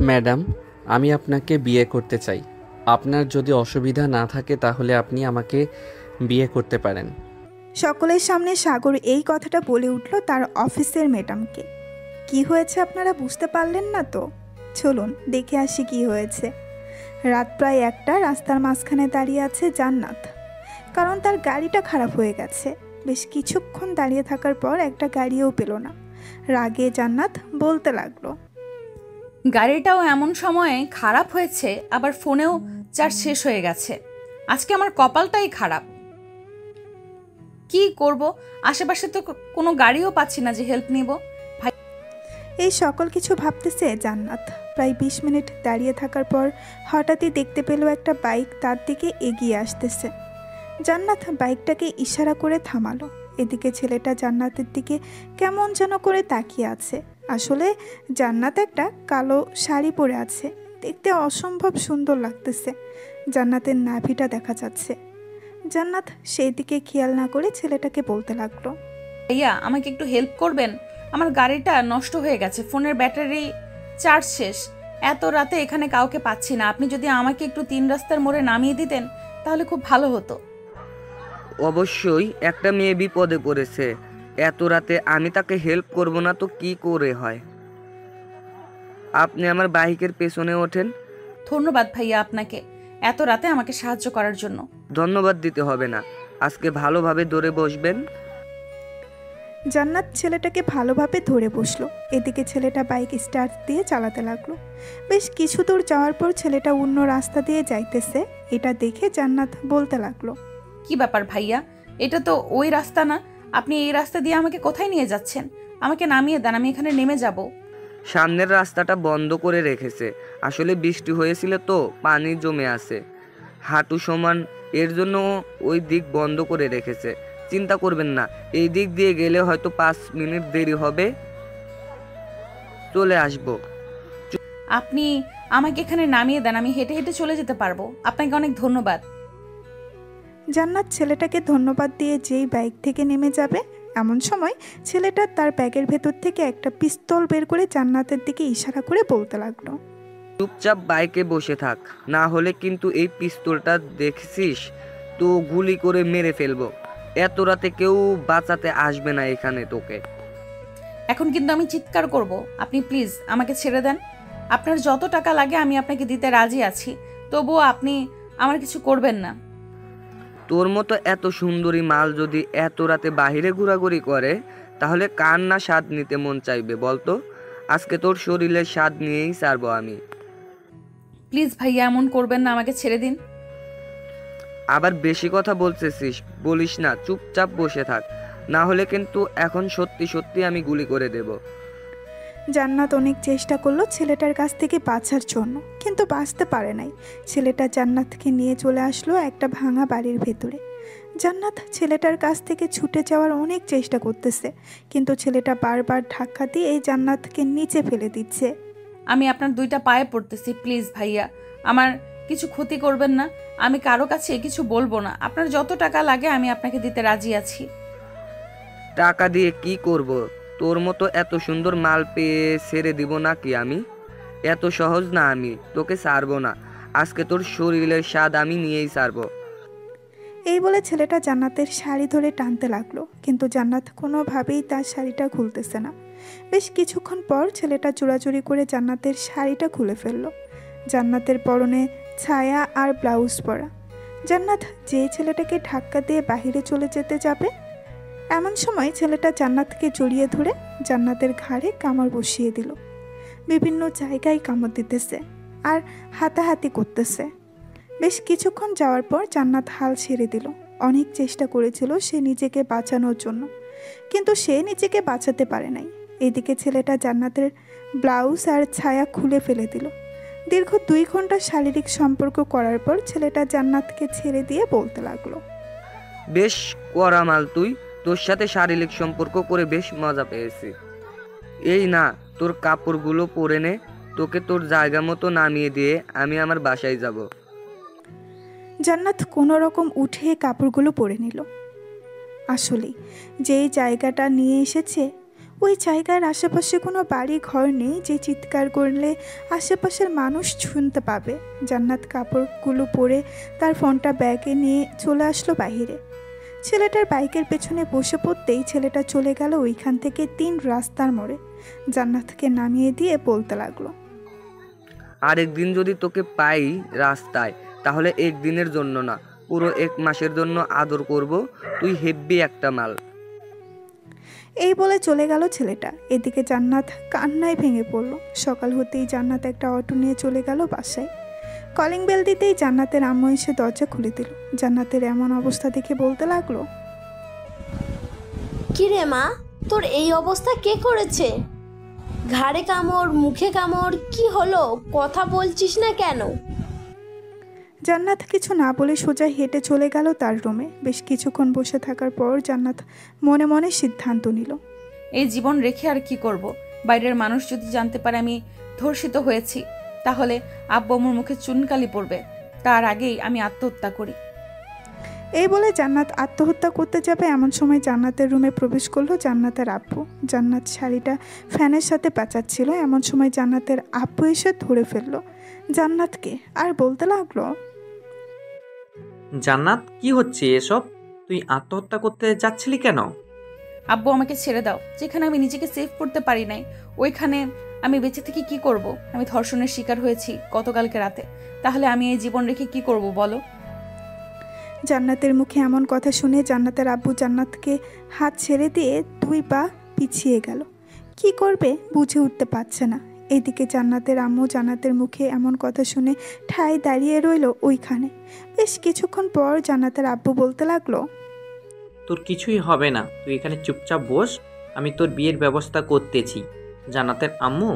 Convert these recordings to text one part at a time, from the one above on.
Madam, আমি আপনাকে বিয়ে করতে চাই। আপনার যদি অসুবিধা না থাকে তাহলে আপনি আমাকে বিয়ে করতে পারেন। সকলের সামনে সাগর এই কথাটা বলে উঠল তার অফিসের ম্যাডামকে। কি হয়েছে আপনারা বুঝতে পারলেন না তো? চলুন দেখে আসি কি হয়েছে। রাত প্রায় 1টা, রাস্তার মাঝখানে দাঁড়িয়ে আছে জান্নাত। কারণ তার গাড়িটা খারাপ হয়ে গেছে। বেশ কিছুক্ষণ দাঁড়িয়ে থাকার পর একটা গাড়িও পেল না। রাগে জান্নাত বলতে লাগলো, গাড়িটাও এমন সময়ে খারাপ হয়েছে, আবার ফোনেও চার্জ শেষ হয়ে গেছে। আজকে আমার কপালটাই খারাপ। কি করব, আশেপাশে তো কোনো গাড়িও পাচ্ছি না যে হেল্প নিব। এই সকল কিছু ভাবতেছে জান্নাত। প্রায় 20 মিনিট দাঁড়িয়ে থাকার পর হঠাৎই দেখতে পেল একটা বাইক তার দিকে এগিয়ে আসতেছে। জান্নাত বাইকটাকে ইশারা করে থামালো। এদিকে ছেলেটা জান্নাতের দিকে কেমন যেন করে তাকিয়ে আছে। আসলে জান্নাত একটা কালো শাড়ি পরে আছে, দেখতে অসম্ভব সুন্দর লাগতেছে। জান্নাতের নাভিটা দেখা যাচ্ছে। জান্নাত সেই দিকে খেয়াল না করে ছেলেটাকে বলতে লাগলো, ভাইয়া, আমাকে একটু হেল্প করবেন? আমার গাড়িটা নষ্ট হয়ে গেছে, ফোনের ব্যাটারি চার্জ শেষ। এত রাতে এখানে কাউকে পাচ্ছি না। আপনি যদি আমাকে একটু 3 রাস্তার মোড়ে নামিয়ে দিতেন তাহলে খুব ভালো হতো। অবশ্যই, একটা মেয়ে বিপদে পড়েছে, এত রাতে আমি তাকে হেল্প করব না তো কি করে হয়। আপনি আমার বাইকের পেছনে ওঠেন। ধন্যবাদ ভাইয়া আপনাকে, এত রাতে আমাকে সাহায্য করার জন্য। ধন্যবাদ দিতে হবে না, আজকে ভালোভাবে ধরে বসবেন। জান্নাত ছেলেটাকে ভালোভাবে ধরে বসলো। এদিকে ছেলেটা বাইক স্টার্ট দিয়ে চালাতে লাগলো। বেশ কিছু দূর যাওয়ার পর ছেলেটা অন্য রাস্তা দিয়ে যাইতেছে। এটা দেখে জান্নাত বলতে লাগলো, কি ব্যাপার ভাইয়া, এটা তো ওই রাস্তা না। আপনি এই রাস্তা দিয়ে আমাকে কোথায় নিয়ে যাচ্ছেন? আমাকে নামিয়ে দেন, আমি এখানে নেমে যাব। সামনের রাস্তাটা বন্ধ করে রেখেছে, আসলে বৃষ্টি হয়েছিল তো পানি জমে আছে হাঁটু সমান, এর জন্য ওই দিক বন্ধ করে রেখেছে। চিন্তা করবেন না, এই দিক দিয়ে গেলে হয়তো 5 মিনিট দেরি হবে, চলে আসবো। আপনি আমাকে এখানে নামিয়ে দেন, আমি হেঁটে হেঁটে চলে যেতে পারবো। আপনাকে অনেক ধন্যবাদ। জান্নাত ছেলেটাকে ধন্যবাদ দিয়ে যেই বাইক থেকে নেমে যাবে, এমন সময় ছেলেটা তার ব্যাগের ভেতর থেকে একটা পিস্তল বের করে জান্নাতের দিকে ইশারা করে বলতে লাগলো, চুপচাপ বাইকে বসে থাক, না হলে কিন্তু এই পিস্তলটা দেখছিস তো গুলি করে মেরে ফেলবো। এত রাতে কেউ বাঁচাতে আসবে না এখানে তোকে। এখন কিন্তু আমি চিৎকার করব। আপনি প্লিজ আমাকে ছেড়ে দেন। আপনার যত টাকা লাগে আমি আপনাকে দিতে রাজি আছি, তবুও আপনি আমার কিছু করবেন না। তোর মতো এত সুন্দরী মাল যদি এত রাতে বাহিরে ঘোরাঘুরি করে তাহলে কার না স্বাদ নিতে মন চাইবে বলতো। আজকে তোর শরীরের স্বাদ নিয়েই ছাড়বো আমি। প্লিজ ভাইয়া, এমন করবেন না, আমাকে ছেড়ে দিন। আবার বেশি কথা বলতেছিস, বলিস না, চুপচাপ বসে থাক, না হলে কিন্তু এখন সত্যি সত্যি আমি গুলি করে দেব। জান্নাত অনেক চেষ্টা করলো ছেলেটার কাছ থেকে বাঁচার জন্য, কিন্তু বাঁচতে পারে নাই। ছেলেটা জান্নাতকে নিয়ে চলে আসলো একটা ভাঙা বাড়ির ভেতরে। জান্নাত ছেলেটার কাছ থেকে ছুটে যাওয়ার অনেক চেষ্টা করতেছে, কিন্তু ছেলেটা বারবার ধাক্কা দিয়ে এই জান্নাতকে নিচে ফেলে দিচ্ছে। আমি আপনার 2টা পায়ে পড়তেছি, প্লিজ ভাইয়া, আমার কিছু ক্ষতি করবেন না। আমি কারো কাছে কিছু বলবো না। আপনার যত টাকা লাগে আমি আপনাকে দিতে রাজি আছি। টাকা দিয়ে কি করব? তোর মতো এত সুন্দর মাল পেয়ে ছেড়ে দিব নাকি আমি? এত সহজ না, আমি তোকে ছাড়বো না। আজকে তোর শরীরের স্বাদ আমি নিয়েই ছাড়বো। এই বলে ছেলেটা জান্নাতের শাড়ি ধরে টানতে লাগলো, কিন্তু জান্নাত কোনোভাবেই তার শাড়িটা খুলতেছে না। বেশ কিছুক্ষণ পর ছেলেটা চোরাচুরি করে জান্নাতের শাড়িটা খুলে ফেললো। জান্নাতের পরনে ছায়া আর ব্লাউজ পরা। জান্নাত যে ছেলেটাকে ধাক্কা দিয়ে বাহিরে চলে যেতে যাবে, এমন সময় ছেলেটা জান্নাতকে জড়িয়ে ধরে জান্নাতের ঘাড়ে কামড় বসিয়ে দিল। বিভিন্ন জায়গায় কামড় দিতেছে আর হাতাহাতি করতেছে। বেশ কিছুক্ষণ যাওয়ার পর জান্নাত হাল ছেড়ে দিল। অনেক চেষ্টা করেছিল সে নিজেকে বাঁচানোর জন্য, কিন্তু সে নিজেকে বাঁচাতে পারে নাই। এদিকে ছেলেটা জান্নাতের ব্লাউজ আর ছায়া খুলে ফেলে দিল। দীর্ঘ 2 ঘন্টা শারীরিক সম্পর্ক করার পর ছেলেটা জান্নাতকে ছেড়ে দিয়ে বলতে লাগলো, বেশ কড়া মাল তুই, তোর সাথে শারীরিক সম্পর্ক করে বেশ মজা পেয়েছি। এই না, তোর কাপড়গুলো পরে নে, তোকে তোর জায়গা মতো নামিয়ে দিয়ে আমি আমার বাসায় যাব। জান্নাত কোনো রকম উঠে কাপড়গুলো পরে নিল। আসলে যেই জায়গাটা নিয়ে এসেছে ওই জায়গার আশেপাশে কোনো বাড়ি ঘর নেই যে চিৎকার করলে আশেপাশের মানুষ শুনতে পাবে। জান্নাত কাপড়গুলো পরে তার ফোনটা ব্যাগে নিয়ে চলে আসলো বাহিরে। ছেলেটার বাইকের পেছনে বসে পড়তেই ছেলেটা চলে গেল ওইখান থেকে 3 রাস্তার মোড়ে। জান্নাতকে নামিয়ে দিয়ে বলতে লাগলো, আরেকদিন যদি তোকে পাই রাস্তায়, তাহলে একদিনের জন্য না, পুরো 1 মাসের জন্য আদর করব। তুই হেব্বি একটা মাল। এই বলে চলে গেল ছেলেটা। এদিকে জান্নাত কান্নায় ভেঙে পড়ল। সকাল হতেই জান্নাত একটা অটো নিয়ে চলে গেল বাসায়। কলিং বেল দিতেই জান্নাতের আম্মু এসে দরজা খুলে দিল। জান্নাতের এমন অবস্থা দেখে বলতে লাগলো, কি রে মা, তোর এই অবস্থা কে করেছে? ঘাড়ে কামড়, মুখে কামড়, কি হলো? কথা বলছিস না কেন? জান্নাত কিছু না বলে সোজা হেঁটে চলে গেল তার রুমে। বেশ কিছুক্ষণ বসে থাকার পর জান্নাত মনে মনে সিদ্ধান্ত নিল, এই জীবন রেখে আর কি করব? বাইরের মানুষ যদি জানতে পারে আমি ধর্ষিত হয়েছি, তাহলে আব্বু আম্মুর মুখে চুনকালি পড়বে। তার আগেই আমি আত্মহত্যা করি। এই বলে জান্নাত আত্মহত্যা করতে যাবে এমন সময় জান্নাতের রুমে প্রবেশ করলো জান্নাতের আব্বু। জান্নাত শাড়িটা ফ্যানের সাথে পেঁচাচ্ছিল। এমন সময় জান্নাতের আব্বু এসে ধরে ফেললো জান্নাতকে, আর বলতে লাগলো, জান্নাত, কি হচ্ছে এসব? তুই আত্মহত্যা করতে যাচ্ছিলি কেন? আব্বু আমাকে ছেড়ে দাও। যেখানে আমি নিজেকে সেভ করতে পারি নাই, ওইখানে আমি বেঁচে থেকে কি করব? আমি ধর্ষণের শিকার হয়েছি গতকালকে রাতে। তাহলে আমি এই জীবন রেখে কি করব বলো? জান্নাতের মুখে এমন কথা শুনে জান্নাতের আব্বু জান্নাতকে হাত ছেড়ে দিয়ে 2 পা পিছিয়ে গেল। কি করবে বুঝে উঠতে পারছে না। এদিকে জান্নাতের আম্মু জান্নাতের মুখে এমন কথা শুনে ঠায় দাঁড়িয়ে রইল ওইখানে। বেশ কিছুক্ষণ পর জান্নাতের আব্বু বলতে লাগলো, তোর কিছুই হবে না, তুই এখানে চুপচাপ বস, আমি তোর বিয়ের ব্যবস্থা করতেছি। জান্নাতের আম্মু,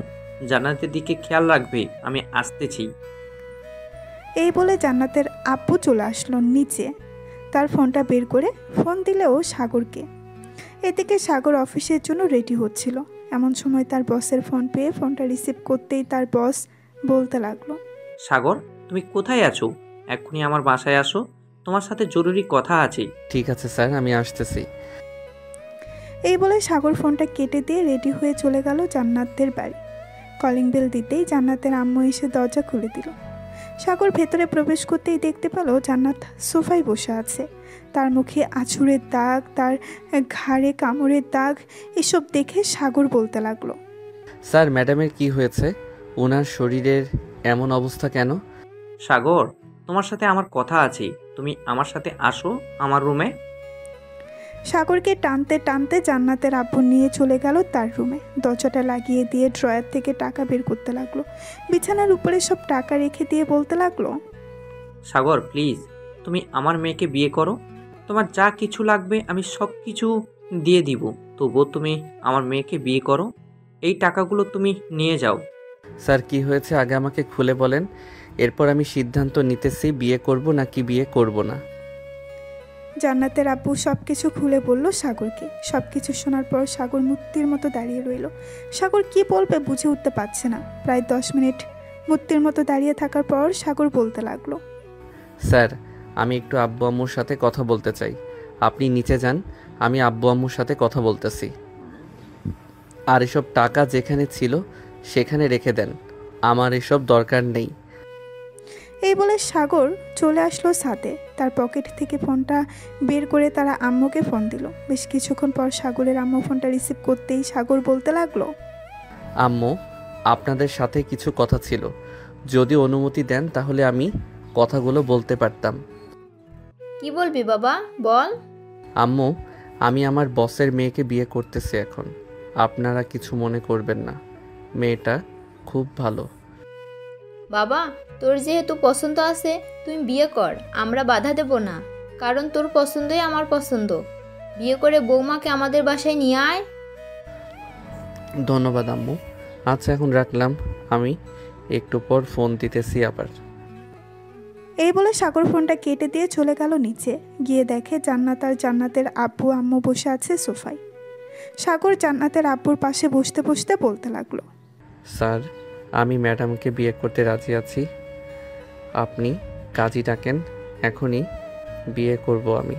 জান্নাতের দিকে খেয়াল রাখবে, আমি আসতেছি। এই বলে জান্নাতের আব্বু চলে আসলো নিচে। তার ফোনটা বের করে ফোন দিলেও সাগরকে। এদিকে সাগর অফিসের জন্য রেডি হচ্ছিল। এমন সময় তার বসের ফোন পেয়ে ফোনটা রিসিভ করতেই তার বস বলতে লাগলো, সাগর, তুমি কোথায় আছো? এক্ষুনি আমার বাসায় আসো, তোমার সাথে জরুরি কথা আছে। ঠিক আছে স্যার, আমি আসতেছি। এই বলে সাগর ফোনটা কেটে দিয়ে রেডি হয়ে চলে গেল জান্নাতের বাড়ি। কলিং বেল দিতেই জান্নাতের আম্মু এসে দরজা খুলে দিল। সাগর ভেতরে প্রবেশ করতেই দেখতে পেল জান্নাত সোফায় বসে আছে। তার মুখে আঁচড়ের দাগ, তার ঘাড়ে কামড়ের দাগ, এসব দেখে সাগর বলতে লাগলো, স্যার, ম্যাডামের কি হয়েছে? ওনার শরীরের এমন অবস্থা কেন? সাগর, তোমার সাথে আমার কথা আছে, তুমি আমার সাথে আসো আমার রুমে। সাগরকে টানতে টানতে জান্নাতের আব্বু নিয়ে চলে গেল তার রুমে। দরজাটা লাগিয়ে দিয়ে ড্রয়ার থেকে টাকা বের করতে লাগলো। বিছানার উপরে সব টাকা রেখে দিয়ে বলতে লাগলো, সাগর প্লিজ, তুমি আমার মেয়েকে বিয়ে করো, তোমার যা কিছু লাগবে আমি সব কিছু দিয়ে দিব, তবুও তুমি আমার মেয়েকে বিয়ে করো। এই টাকাগুলো তুমি নিয়ে যাও। স্যার, কি হয়েছে আগে আমাকে খুলে বলেন, এরপর আমি সিদ্ধান্ত নিতেছি বিয়ে করব নাকি বিয়ে করব না। জান্নাতের আব্বু সব কিছু খুলে বলল সাগরকে। সব কিছু শোনার পর সাগর মূর্তির মতো দাঁড়িয়ে রইল। সাগর কি বলবে বুঝে উঠতে পারছে না। প্রায় 10 মিনিট মূর্তির মতো দাঁড়িয়ে থাকার পর সাগর বলতে লাগলো, স্যার, আমি একটু আব্বু আম্মুর সাথে কথা বলতে চাই। আপনি নিচে যান, আমি আব্বু আম্মুর সাথে কথা বলতেছি। আর এসব টাকা যেখানে ছিল সেখানে রেখে দেন, আমার এসব দরকার নেই। এই বলে সাগর চলে আসলো ছাদে। তার পকেট থেকে ফোনটা বের করে তারা আম্মুকে ফোন দিল। বেশ কিছুক্ষণ পর সাগরের আম্মু ফোনটা রিসিভ করতেই সাগর বলতে লাগলো, আম্মু, আপনাদের সাথে কিছু কথা ছিল, যদি অনুমতি দেন তাহলে আমি কথাগুলো বলতে পারতাম। কি বলবি বাবা, বল। আম্মু, আমি আমার বসের মেয়েকে বিয়ে করতেছি এখন। আপনারা কিছু মনে করবেন না, মেয়েটা খুব ভালো। বাবা, তোর যেহেতু পছন্দ আছে তুই বিয়ে কর, আমরা বাধা দেব না, কারণ তোর পছন্দই আমার পছন্দ। বিয়ে করে বৌমাকে আমাদের বাসায় নিয়ে আয়। ধন্যবাদ আম্মু। আচ্ছা, এখন রাখলাম, আমি একটু পর ফোন দিতেছি আবার। এই বলে সাগর ফোনটা কেটে দিয়ে চলে গেল নিচে। গিয়ে দেখে জান্নাত আর জান্নাতের আব্বু আম্মু বসে আছে সোফায়। সাগর জান্নাতের আব্বুর পাশে বসতে বসতে বলতে লাগলো, স্যার, আমি ম্যাডামকে বিয়ে করতে রাজি আছি। আপনি কাজী ডাকেন, এখনই বিয়ে করব আমি।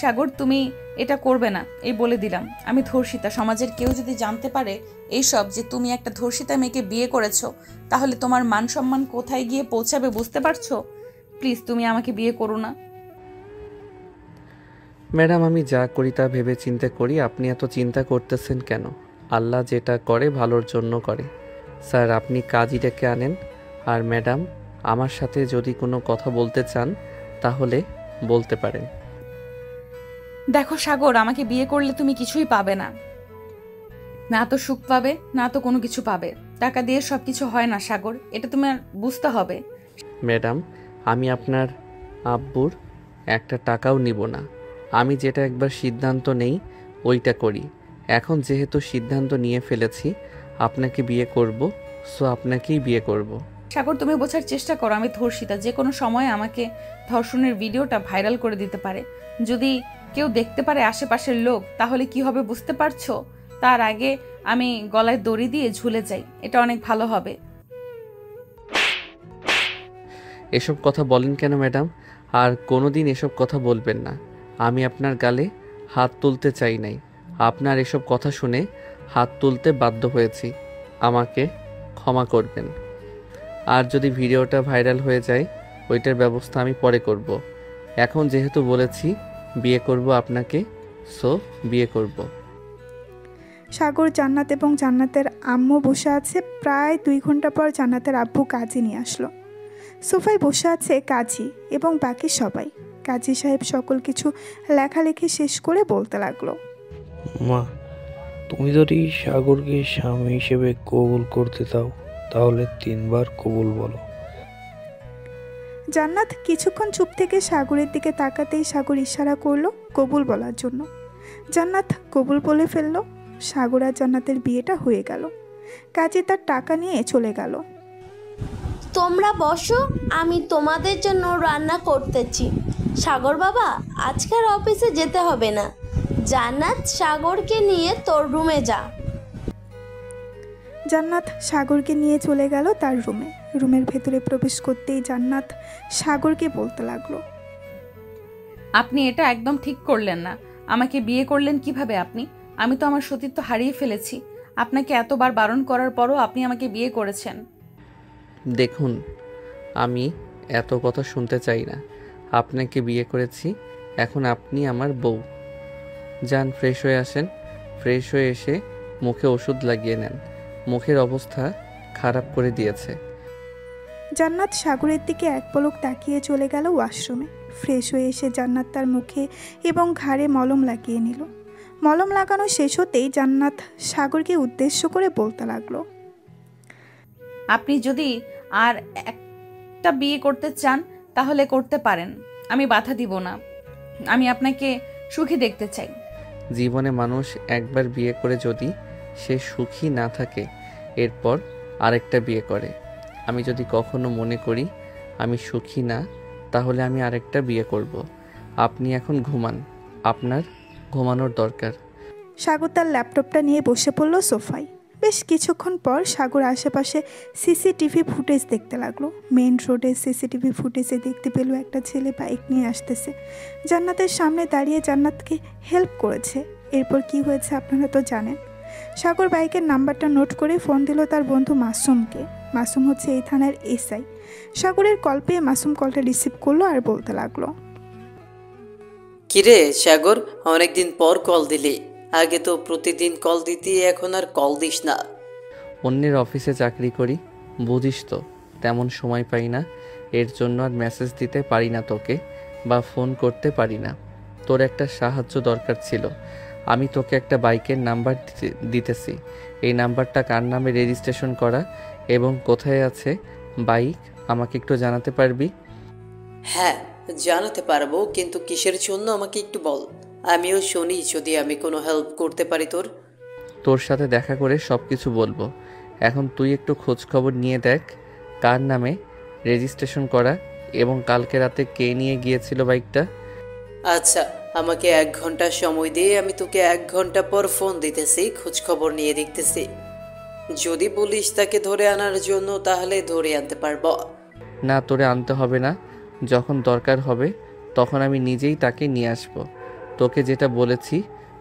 সাগর তুমি এটা করবে না, এই বলে দিলাম। আমি ধর্ষিতা। সমাজের কেউ যদি জানতে পারে এইসব, যে তুমি একটা ধর্ষিতা মেয়েকে বিয়ে করেছো, তাহলে তোমার মান সম্মান কোথায় গিয়ে পৌঁছাবে বুঝতে পারছো? প্লিজ তুমি আমাকে বিয়ে করো না। ম্যাডাম, আমি যা করি তা ভেবে চিন্তে করি। আপনি এত চিন্তা করতেছেন কেন? আল্লাহ যেটা করে ভালোর জন্য করে। স্যার, আপনি কাজী ডেকে আনেন। আর ম্যাডাম, আমার সাথে যদি কোনো কথা বলতে চান তাহলে বলতে পারেন। দেখো সাগর, আমাকে বিয়ে করলে তুমি কিছুই পাবে না। না তো সুখ পাবে, না তো কোনো কিছু পাবে। টাকা দিয়ে সব কিছু হয় না সাগর, এটা তোমার বুঝতে হবে। ম্যাডাম, আমি আপনার আব্বুর একটা টাকাও নিব না। আমি যেটা একবার সিদ্ধান্ত নেই ওইটা করি। এখন যেহেতু সিদ্ধান্ত নিয়ে ফেলেছি আপনাকে বিয়ে করব, সো আপনাকেই বিয়ে করব। সাগর, তুমি বোঝার চেষ্টা করো, আমি ধর্ষিতা। যে কোনো সময় আমাকে ধর্ষণের ভিডিওটা ভাইরাল করে দিতে পারে। যদি কেউ দেখতে পারে আশেপাশের লোক, তাহলে কি হবে বুঝতে পারছো? তার আগে আমি গলায় দড়ি দিয়ে ঝুলে যাই, এটা অনেক ভালো হবে। এসব কথা বলেন কেন ম্যাডাম? আর কোনোদিন এসব কথা বলবেন না। আমি আপনার গালে হাত তুলতে চাই নাই। আপনার এসব কথা শুনে হাত তুলতে বাধ্য হয়েছি। আমাকে ক্ষমা করবেন। আর যদি ভিডিওটা ভাইরাল হয়ে যায় ওইটার ব্যবস্থা আমি পরে করব। এখন যেহেতু বলেছি বিয়ে করব আপনাকে, সো বিয়ে করব। সাগর, জান্নাত এবং জান্নাতের আম্মু বসে আছে। প্রায় 2 ঘন্টা পর জান্নাতের আব্বু কাজী নিয়ে আসলো। সোফায় বসে আছে কাজী এবং বাকি সবাই। কাজী সাহেব সকল কিছু লেখালেখি শেষ করে বলতে লাগলো, মা, তুমি যদি সাগরকে স্বামী হিসেবে কবুল করতে চাও তাহলে 3 বার কবুল বলো। জান্নাত কিছুক্ষণ চুপ থেকে সাগরের দিকে তাকাতেই সাগর ইশারা করলো কবুল বলার জন্য। জান্নাত কবুল বলে ফেললো। সাগর আর জান্নাতের বিয়েটা হয়ে গেল। কাজী তার টাকা নিয়ে চলে গেল। তোমরা বসো, আমি তোমাদের জন্য রান্না করতেছি। সাগর বাবা, আজকের অফিসে যেতে হবে না। জান্নাত, সাগরকে নিয়ে তোর রুমে যা। জান্নাত সাগরকে নিয়ে চলে গেল তার রুমে। রুমের ভেতরে প্রবেশ করতেই জান্নাত সাগরকে বলতে লাগলো, আপনি এটা একদম ঠিক করলেন না। আমাকে বিয়ে করলেন কিভাবে আপনি? আমি তো আমার সতীত্ব হারিয়ে ফেলেছি। আপনাকে এতবার বারণ করার পরও আপনি আমাকে বিয়ে করেছেন। দেখুন, আমি এত কথা শুনতে চাই না। আপনাকে বিয়ে করেছি, এখন আপনি আমার বউ। যান, ফ্রেশ হয়ে আসেন। ফ্রেশ হয়ে এসে মুখে ওষুধ লাগিয়ে নেন। মুখের অবস্থা খারাপ করে দিয়েছে। জান্নাত সাগরের দিকে এক পলক তাকিয়ে চলে গেল ওয়াশরুমে। ফ্রেশ হয়ে এসে জান্নাত তার মুখে এবং ঘাড়ে মলম লাগিয়ে নিল। মলম লাগানো শেষ হতেই জান্নাত সাগরকে উদ্দেশ্য করে বলতে লাগলো, আপনি যদি আর একটা বিয়ে করতে চান তাহলে করতে পারেন, আমি বাধা দিব না। আমি আপনাকে সুখী দেখতে চাই। জীবনে মানুষ একবার বিয়ে করে যদি সে সুখী না থাকে, এরপর আরেকটা বিয়ে করে। আমি যদি কখনো মনে করি আমি সুখী না, তাহলে আমি আরেকটা বিয়ে করব। আপনি এখন ঘুমান, আপনার ঘুমানোর দরকার। সাগর তার ল্যাপটপটা নিয়ে বসে পড়ল সোফায়। বেশ কিছুক্ষণ পর সাগর আশেপাশে সিসিটিভি ফুটেজ দেখতে লাগলো। মেইন রোডে সিসিটিভি ফুটেজে দেখতে পেল একটা ছেলে বাইক নিয়ে আসতেছে। জান্নাতের সামনে দাঁড়িয়ে জান্নাতকে হেল্প করেছে। এরপর কি হয়েছে আপনারা তো জানেন। সাগর বাইকের নাম্বারটা নোট করে ফোন দিল তার বন্ধু মাসুমকে। মাসুম হচ্ছে এই থানার এসআই। সাগরের কল পেয়ে মাসুম কলটা রিসিভ করলো আর বলতে লাগলো, কিরে সাগর, অনেকদিন পর কল দিলি। আগে তো প্রতিদিন কল দিতি, এখন আর কল দিস না। অন্যের অফিসে চাকরি করি, বুঝিস তো, তেমন সময় পাই না। এর জন্য আর মেসেজ দিতে পারি না তোকে, বা ফোন করতে পারি না। তোর একটা সাহায্য দরকার ছিল। আমি তোকে একটা বাইকের নাম্বার দিতেছি। এই নাম্বারটা কার নামে রেজিস্ট্রেশন করা এবং কোথায় আছে বাইক আমাকে একটু জানাতে পারবি? হ্যাঁ, জানাতে পারবো, কিন্তু কিসের জন্য আমাকে একটু বল। আমিও শুনি যদি আমি কোনো হেল্প করতে পারি তোর। তোর সাথে দেখা করে সব কিছু বলবো। এখন তুই একটু খোঁজ খবর নিয়ে দেখ কার নামে রেজিস্ট্রেশন করা এবং কালকে রাতে কে নিয়ে গিয়েছিল বাইকটা। আচ্ছা, আমাকে 1 ঘন্টা সময় দিয়ে আমি তোকে 1 ঘন্টা পর ফোন দিতেছি, খোঁজ খবর নিয়ে দেখতেছি। যদি বলিস তাকে ধরে আনার জন্য, তাহলে ধরে আনতে পারবো। না, তোরে আনতে হবে না। যখন দরকার হবে তখন আমি নিজেই তাকে নিয়ে আসবো। তোকে যেটা বলেছি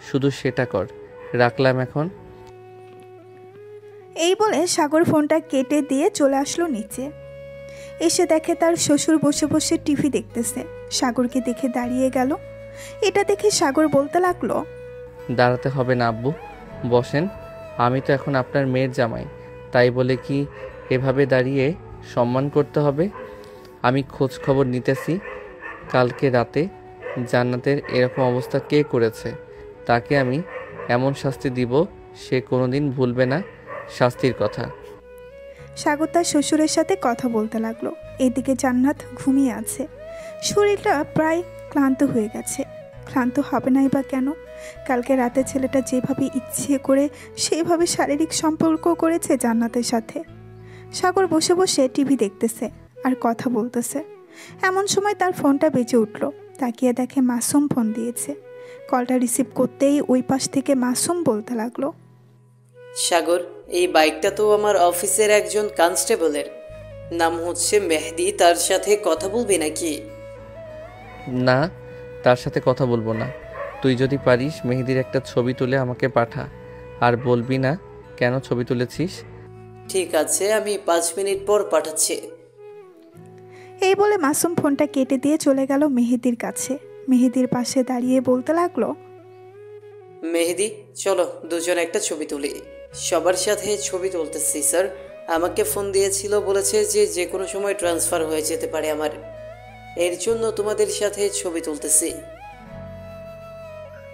শুধু সেটা কর। রাখলাম এখন। এই বলে সাগর ফোনটা কেটে দিয়ে চলে আসলো নিচে। এসে দেখে তার শ্বশুর বসে বসে টিভি দেখতেছে। সাগরকে দেখে দাঁড়িয়ে গেল। এটা দেখে সাগর বলতে লাগলো, দাঁড়াতে হবে না আব্বু, বসেন। আমি তো এখন আপনার মেয়ের জামাই, তাই বলে কি এভাবে দাঁড়িয়ে সম্মান করতে হবে? আমি খোঁজ খবর নিতেছি কালকে রাতে জান্নাতের এরকম অবস্থা কে করেছে। তাকে আমি এমন শাস্তি দিব সে কোনোদিন ভুলবে না শাস্তির কথা। সাগর তার শ্বশুরের সাথে কথা বলতে লাগলো। এদিকে জান্নাত ঘুমিয়ে আছে। শরীরটা প্রায় ক্লান্ত হয়ে গেছে। ক্লান্ত হবে নাই বা কেন? কালকে রাতে ছেলেটা যেভাবে ইচ্ছে করে সেইভাবে শারীরিক সম্পর্ক করেছে জান্নাতের সাথে। সাগর বসে বসে টিভি দেখতেছে আর কথা বলতেছে। এমন সময় তার ফোনটা বেজে উঠল। তাকিয়ে দেখে মাসুম ফোন দিয়েছে। কলটা রিসিভ করতেই ওই পাশ থেকে মাসুম বলতে লাগলো, সাগর, এই বাইকটা তো আমার অফিসের একজন কনস্টেবলের, নাম হচ্ছে মেহেদি। তার সাথে কথা বলবি নাকি? না, তার সাথে কথা বলবো না। তুই যদি পারিস মেহেদির একটা ছবি তুলে আমাকে পাঠা, আর বলবি না কেন ছবি তুলেছিস। ঠিক আছে, আমি 5 মিনিট পর পাঠাচ্ছি। এই বলে মাসুম ফোনটা কেটে দিয়ে চলে গেল মেহেদির কাছে। মেহেদির পাশে দাঁড়িয়ে বলতে লাগলো, মেহেদি, চলো দুজন একটা ছবি তুলি। সবার সাথে ছবি তুলতেছি স্যার। আমাকে ফোন দিয়েছিল, বলেছে যে যে কোনো সময় ট্রান্সফার হয়ে যেতে পারে আমার, এর জন্য তোমাদের সাথে ছবি তুলতেছি।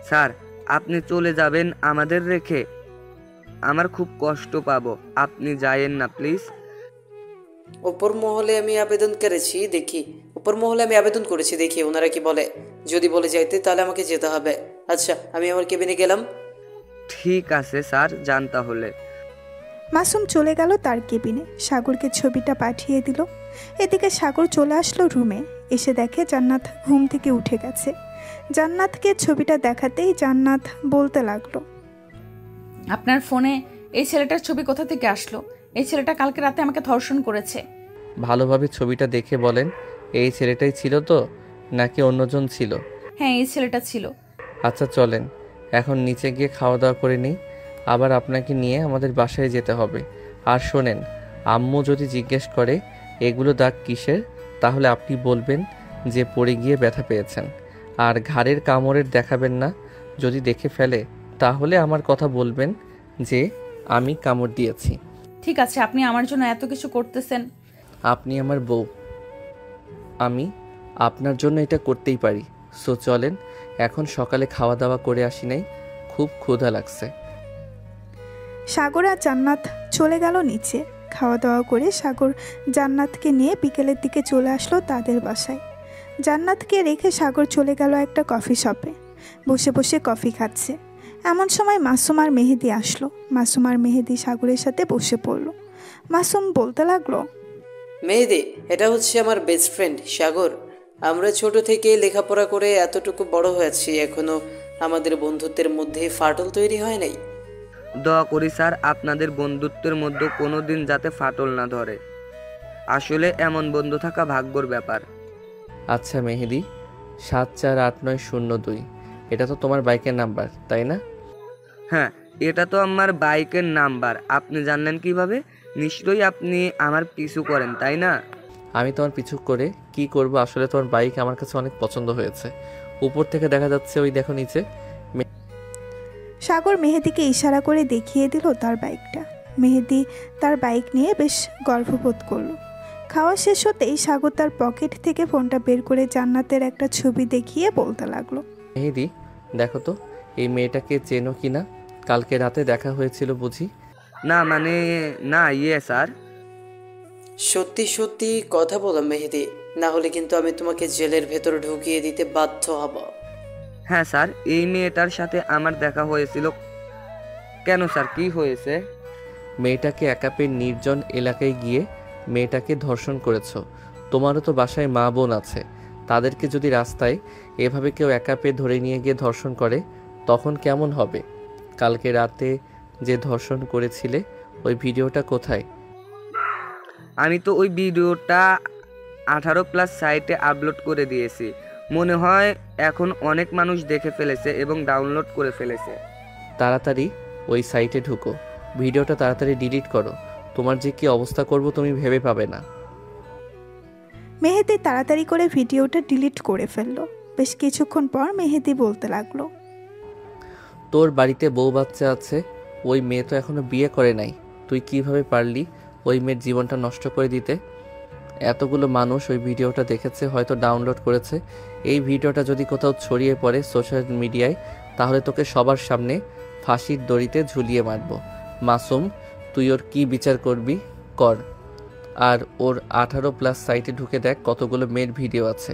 স্যার, আপনি চলে যাবেন আমাদের রেখে? আমার খুব কষ্ট পাবো, আপনি যায়েন না প্লিজ। উপর মহলে আমি আবেদন করেছি, দেখি ওনারা কি বলে। যদি বলে যাইতে তাহলে আমাকে যেতে হবে। আচ্ছা, আমি আমার কেবিনে গেলাম। ঠিক আছে স্যার, যান তাহলে। মাসুম চলে গেল তার কেবিনে। সাগরকে ছবিটা পাঠিয়ে দিল। এদিকে সাগর চলে আসলো রুমে। এসে দেখে জান্নাত ঘুম থেকে উঠে গেছে। জান্নাতকে ছবিটা দেখাতেই জান্নাত বলতে লাগলো, আপনার ফোনে এই ছেলেটার ছবি কোথা থেকে আসলো? এই ছেলেটা কালকে রাতে আমাকে ধর্ষণ করেছে। ভালোভাবে ছবিটা দেখে বলেন, এই ছেলেটাই ছিল তো নাকি অন্যজন ছিল? হ্যাঁ, এই ছেলেটা ছিল। আচ্ছা চলেন এখন নিচে গিয়ে খাওয়া দাওয়া করে নিই, আবার আপনাকে নিয়ে আমাদের বাসায় যেতে হবে। আর শোনেন, আম্মু যদি জিজ্ঞেস করে এগুলো দাগ কিসের, তাহলে আপনি বলবেন যে পড়ে গিয়ে ব্যথা পেয়েছেন। আর ঘাড়ের কামড়ের দেখাবেন না। যদি দেখে ফেলে তাহলে আমার কথা বলবেন যে আমি কামড় দিয়েছি। ঠিক আছে, আপনি আমার জন্য এত কিছু করতেছেন। আপনি আমার বউ, আমি আপনার জন্য এটা করতেই পারি। সো চলেন, এখন সকালে খাওয়া দাওয়া করে আসি নাই, খুব ক্ষুধা লাগছে। সাগর আর জান্নাত চলে গেল নিচে। খাওয়া দাওয়া করে সাগর জান্নাতকে নিয়ে বিকেলের দিকে চলে আসলো তাদের বাসায়। জান্নাতকে রেখে সাগর চলে গেল একটা কফি শপে। বসে বসে কফি খাচ্ছে। এমন সময় মাসুম আর মেহেদি আসলো। মাসুম আর মেহেদি সাগরের সাথে বসে পড়লো। মাসুম বলতে লাগলো, মেহেদি, এটা হচ্ছে আমার বেস্ট ফ্রেন্ড সাগর। আমরা ছোট থেকে লেখাপড়া করে এতটুকু বড় হয়েছি, এখনো আমাদের বন্ধুত্বের মধ্যে ফাটল তৈরি হয় নাই। দোয়া করি স্যার আপনাদের বন্ধুত্বের মধ্যে কোনো দিন যাতে ফাটল না ধরে। আসলে এমন বন্ধু থাকা ভাগ্যর ব্যাপার। আচ্ছা মেহেদি, 748902 এটা তো তোমার বাইকের নাম্বার, তাই না? হ্যাঁ, এটা তো আমার বাইকের নাম্বার। আপনি জানলেন কিভাবে? নিশ্চয়ই আপনি আমার পিছু করেন, তাই না? আমি তোমার পিছু করে কি করব? আসলে তোমার বাইক আমার কাছে অনেক পছন্দ হয়েছে। উপর থেকে দেখা যাচ্ছে, ওই দেখো নিচে। সাগর মেহেদিকে ইশারা করে দেখিয়ে দিল তার বাইকটা। মেহেদি তার বাইক নিয়ে বেশ গর্ববোধ করলো। খাওয়া শেষ হতেই সাগর তার পকেট থেকে ফোনটা বের করে জান্নাতের একটা ছবি দেখিয়ে বলতে লাগলো, মেহেদি, দেখো তো এই মেয়েটাকে চেনো কি না? কালকে রাতে দেখা হয়েছিল বুঝি? না মানে, না স্যার। সত্যি সত্যি কথা বলো মেহেদি, না হলে কিন্তু আমি তোমাকে জেলের ভেতর ঢুকিয়ে দিতে বাধ্য হব। হ্যাঁ স্যার, এই মেয়েটার সাথে আমার দেখা হয়েছিল। কেন স্যার, কি হয়েছে? মেয়েটাকে একা পেয়ে নির্জন এলাকায় গিয়ে মেয়েটাকে ধর্ষণ করেছো। তোমারও তো বাসায় মা বোন আছে, তাদেরকে যদি রাস্তায় এভাবে কেউ একা পেয়ে ধরে নিয়ে গিয়ে ধর্ষণ করে তখন কেমন হবে? কালকে রাতে যে ধর্ষণ করেছিলে ওই ভিডিওটা কোথায়? আমি তো ওই ভিডিওটা 18+ সাইটে আপলোড করে দিয়েছি। মনে হয় এখন অনেক মানুষ দেখে ফেলেছে এবং ডাউনলোড করে ফেলেছে। তাড়াতাড়ি ওই সাইটে ঢুকো, ভিডিওটা তাড়াতাড়ি ডিলিট করো। তোমার যে কি অবস্থা করব তুমি ভেবে পাবে না। মেহেদি তাড়াতাড়ি করে ভিডিওটা ডিলিট করে ফেললো। বেশ কিছুক্ষণ পর মেহেদি বলতে লাগলো, তোর বাড়িতে বউ বাচ্চা আছে, ওই মেয়ে তো এখনো বিয়ে করে নাই। তুই কিভাবে পারলি ওই মেয়ের জীবনটা নষ্ট করে দিতে? এতগুলো মানুষ ওই ভিডিওটা দেখেছে, হয়তো ডাউনলোড করেছে। এই ভিডিওটা যদি কোথাও ছড়িয়ে পড়ে সোশ্যাল মিডিয়ায়, তাহলে তোকে সবার সামনে ফাঁসির দড়িতে ঝুলিয়ে মারব। মাসুম, তুই ওর কি বিচার করবি কর। আর ওর 18+ সাইটে ঢুকে দেখ কতগুলো মেয়ের ভিডিও আছে।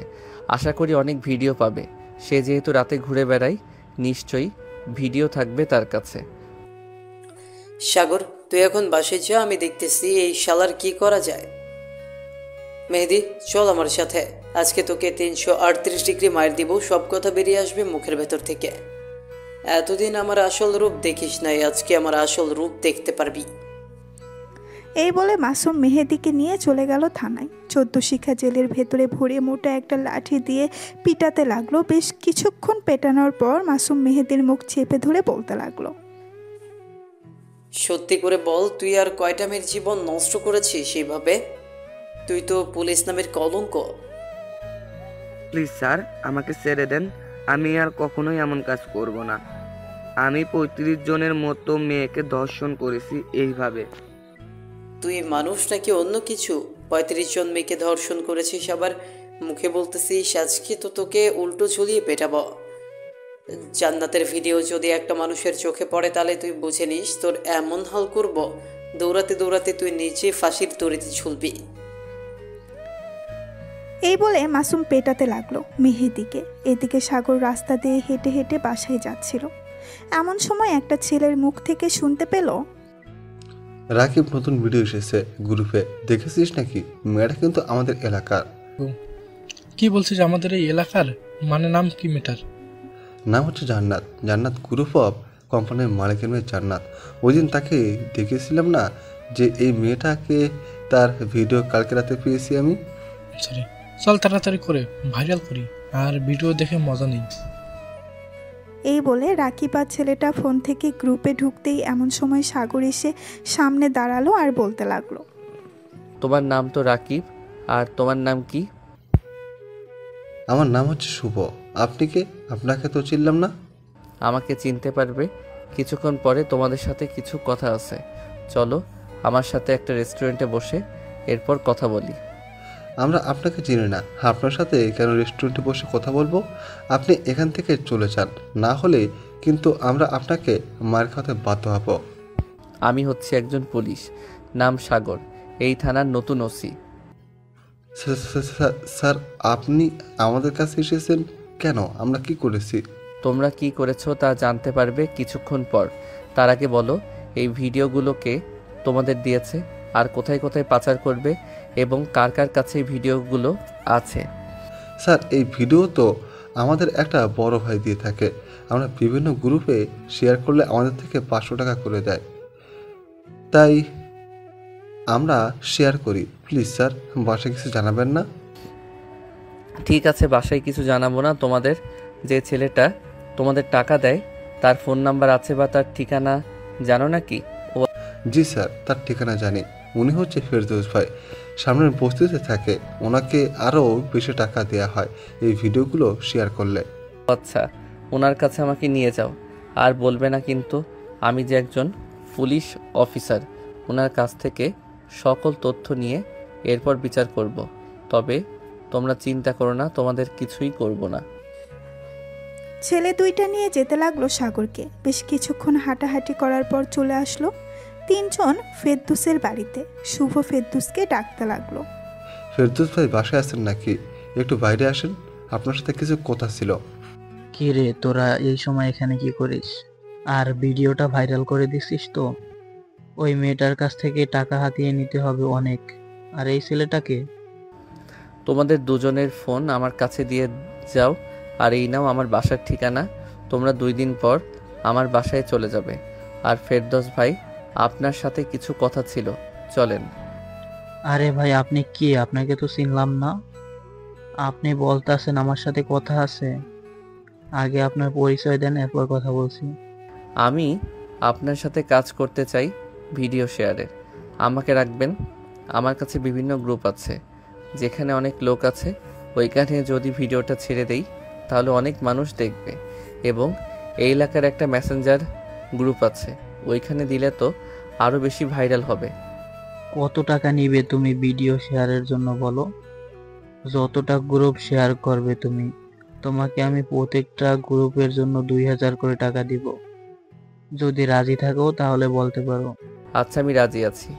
আশা করি অনেক ভিডিও পাবে। সে যেহেতু রাতে ঘুরে বেড়ায়, নিশ্চয়ই ভিডিও থাকবে তার কাছে। সাগর, তুই এখন বাসায় যা, আমি দেখতেছি এই শালার কি করা যায়। মেহেদি, চল আমার সাথে। আজকে তোকে 338 ডিগ্রি মার দিব, সব কথা বেরিয়ে আসবে মুখের ভেতর থেকে। এতদিন আমার আসল রূপ দেখিস নাই, আজকে আমার আসল রূপ দেখতে পারবি। এই বলে মাসুম মেহেদিকে নিয়ে চলে গেল থানায়। 14 শিখা জেলের ভেতরে ভরে মোটা একটা লাঠি দিয়ে পিটাতে লাগলো। বেশ কিছুক্ষণ পেটানোর পর মাসুম মেহেদির মুখ চেপে ধরে বলতে লাগলো, সত্যি করে বল, তুই আর কয়টা মেয়ের জীবন নষ্ট করেছিস সেইভাবে? তুই তো পুলিশ নামের কলঙ্ক। প্লিজ স্যার, আমাকে ছেড়ে দেন। আমি আর কখনোই এমন কাজ করব না। আমি 35 জনের মতো মেয়েকে ধর্ষণ করেছি এইভাবে। তুই মানুষ নাকি অন্য কিছু? 35 জন মেয়েকে ধর্ষণ করেছিস, আবার মুখে বলতেছিস আজকে তো তোকে উল্টো ঝুলিয়ে পেটাবো। জান্নাতের ভিডিও যদি একটা মানুষের চোখে পড়ে তাহলে তুই বুঝে নিস তোর এমন হাল করব, দৌড়াতে দৌড়াতে তুই নিজে ফাঁসির দড়িতে ঝুলবি। এই বলে মাসুম পেটাতে লাগলো মেহেদিকে। এদিকে সাগর রাস্তা দিয়ে হেঁটে হেঁটে বাসায় যাচ্ছিল। এমন সময় একটা ছেলের মুখ থেকে শুনতে পেল, রাকিব নতুন ভিডিও এসেছে গ্রুপে, দেখেছিস নাকি? মেয়েটা কিন্তু আমাদের এলাকার। কি বলছিস? আমাদের এই এলাকার? মানে নাম কি মেটার? নাম হচ্ছে জান্নাত। জান্নাত গ্রুপ অফ কোম্পানির মালিকের মেয়ে জান্নাত। ওই দিন তাকে দেখেছিলাম না, যে এই মেয়েটাকে, তার ভিডিও কালকে রাতে পেয়েছি আমি। সরি, চল তাড়াতাড়ি করে ভাইরাল করি আর ভিডিও দেখে মজা নেই। এই বলে রাকিব আর ছেলেটা ফোন থেকে গ্রুপে ঢুকতেই এমন সময় সাগর এসে সামনে দাঁড়ালো আর বলতে লাগলো, তোমার নাম তো রাকিব, আর তোমার নাম কি? আমার নাম হচ্ছে শুভ। আপনি কে? আপনাকে তো চিনলাম না। আমাকে চিনতে পারবে কিছুক্ষণ পরে। তোমাদের সাথে কিছু কথা আছে, চলো আমার সাথে একটা রেস্টুরেন্টে বসে এরপর কথা বলি। আমরা আপনাকে চিনি না, আপনার সাথে কেন রেস্টুরেন্টে বসে কথা বলবো? আপনি এখান থেকে চলে যান, না হলে কিন্তু আমরা আপনাকে মার খাওয়াতে বাধ্য হব। আমি হচ্ছে একজন পুলিশ, নাম সাগর, এই থানার নতুন ওসি। স্যার, আপনি আমাদের কাছে এসেছেন কেন? আমরা কি করেছি? তোমরা কি করেছো তা জানতে পারবে কিছুক্ষণ পর। তার আগে বলো, এই ভিডিওগুলোকে তোমাদের দিয়েছে, আর কোথায় কোথায় পাচার করবে, এবং কার কার কাছে এই ভিডিওগুলো আছে? স্যার, এই ভিডিও তো আমাদের একটা বড় ভাই দিয়ে থাকে। আমরা বিভিন্ন গ্রুপে শেয়ার করলে আমাদের থেকে 500 টাকা করে দেয়, তাই আমরা শেয়ার করি। প্লিজ স্যার, বাসায় কিছু জানাবেন না? ঠিক আছে, বাসায় কিছু জানাবো না। তোমাদের যে ছেলেটা তোমাদের টাকা দেয় তার ফোন নাম্বার আছে বা তার ঠিকানা জানো নাকি? জি স্যার, তার ঠিকানা জানি। উনি হচ্ছে ফেরদৌস ভাই, সামনের বস্তিতে থাকে। ওনাকে আরও বেশি টাকা দেওয়া হয় এই ভিডিওগুলো শেয়ার করলে। আচ্ছা, ওনার কাছে আমাকে নিয়ে যাও। আর বলবে না কিন্তু আমি যে একজন পুলিশ অফিসার। ওনার কাছ থেকে সকল তথ্য নিয়ে এরপর বিচার করব। তবে তোমরা চিন্তা করো না, তোমাদের কিছুই করব না। ছেলে দুইটা নিয়ে যেতে লাগলো সাগরকে। বেশ কিছুক্ষণ হাঁটাহাঁটি করার পর চলে আসলো 3 জন ফেরদৌসের বাড়িতে। শুভ ফেরদৌসকে ডাকতে লাগলো, ফেরদৌস ভাই বাসায় আছেন নাকি? একটু বাইরে আসেন, আপনার সাথে কিছু কথা ছিল। কি রে, তোরা এই সময় এখানে কি করিস? আর ভিডিওটা ভাইরাল করে দিছিস তো? ওই মেয়েটার কাছ থেকে টাকা হাতিয়ে নিতে হবে অনেক। আর এই ছেলেটাকে? তোমাদের দুজনের ফোন আমার কাছে দিয়ে যাও, আর এই নাও আমার বাসার ঠিকানা। তোমরা 2 দিন পর আমার বাসায় চলে যাবে। আর ফেরদৌস ভাই, আপনার সাথে কিছু কথা ছিল, চলেন। আরে ভাই, আপনি কে? আপনাকে তো চিনলাম না। আপনি বলতাছেন আমার সাথে কথা আছে? আগে আপনার পরিচয় দেন, এরপর কথা বলছি। আমি আপনার সাথে কাজ করতে চাই ভিডিও শেয়ারের। আমাকে রাখবেন। আমার কাছে বিভিন্ন গ্রুপ আছে, যেখানে অনেক লোক আছে। ওইখানে যদি ভিডিওটা ছেড়ে দেই তাহলে অনেক মানুষ দেখবে, এবং এই এলাকার একটা মেসেঞ্জার গ্রুপ আছে, ওইখানে দিলে তো আরও বেশি ভাইরাল হবে। কত টাকা নিবে তুমি ভিডিও শেয়ারের জন্য বলো? যতটা গ্রুপ শেয়ার করবে তুমি, তোমাকে আমি প্রত্যেকটা গ্রুপের জন্য 2000 করে টাকা দিব। যদি রাজি থাকো তাহলে বলতে পারো। আচ্ছা, আমি রাজি আছি,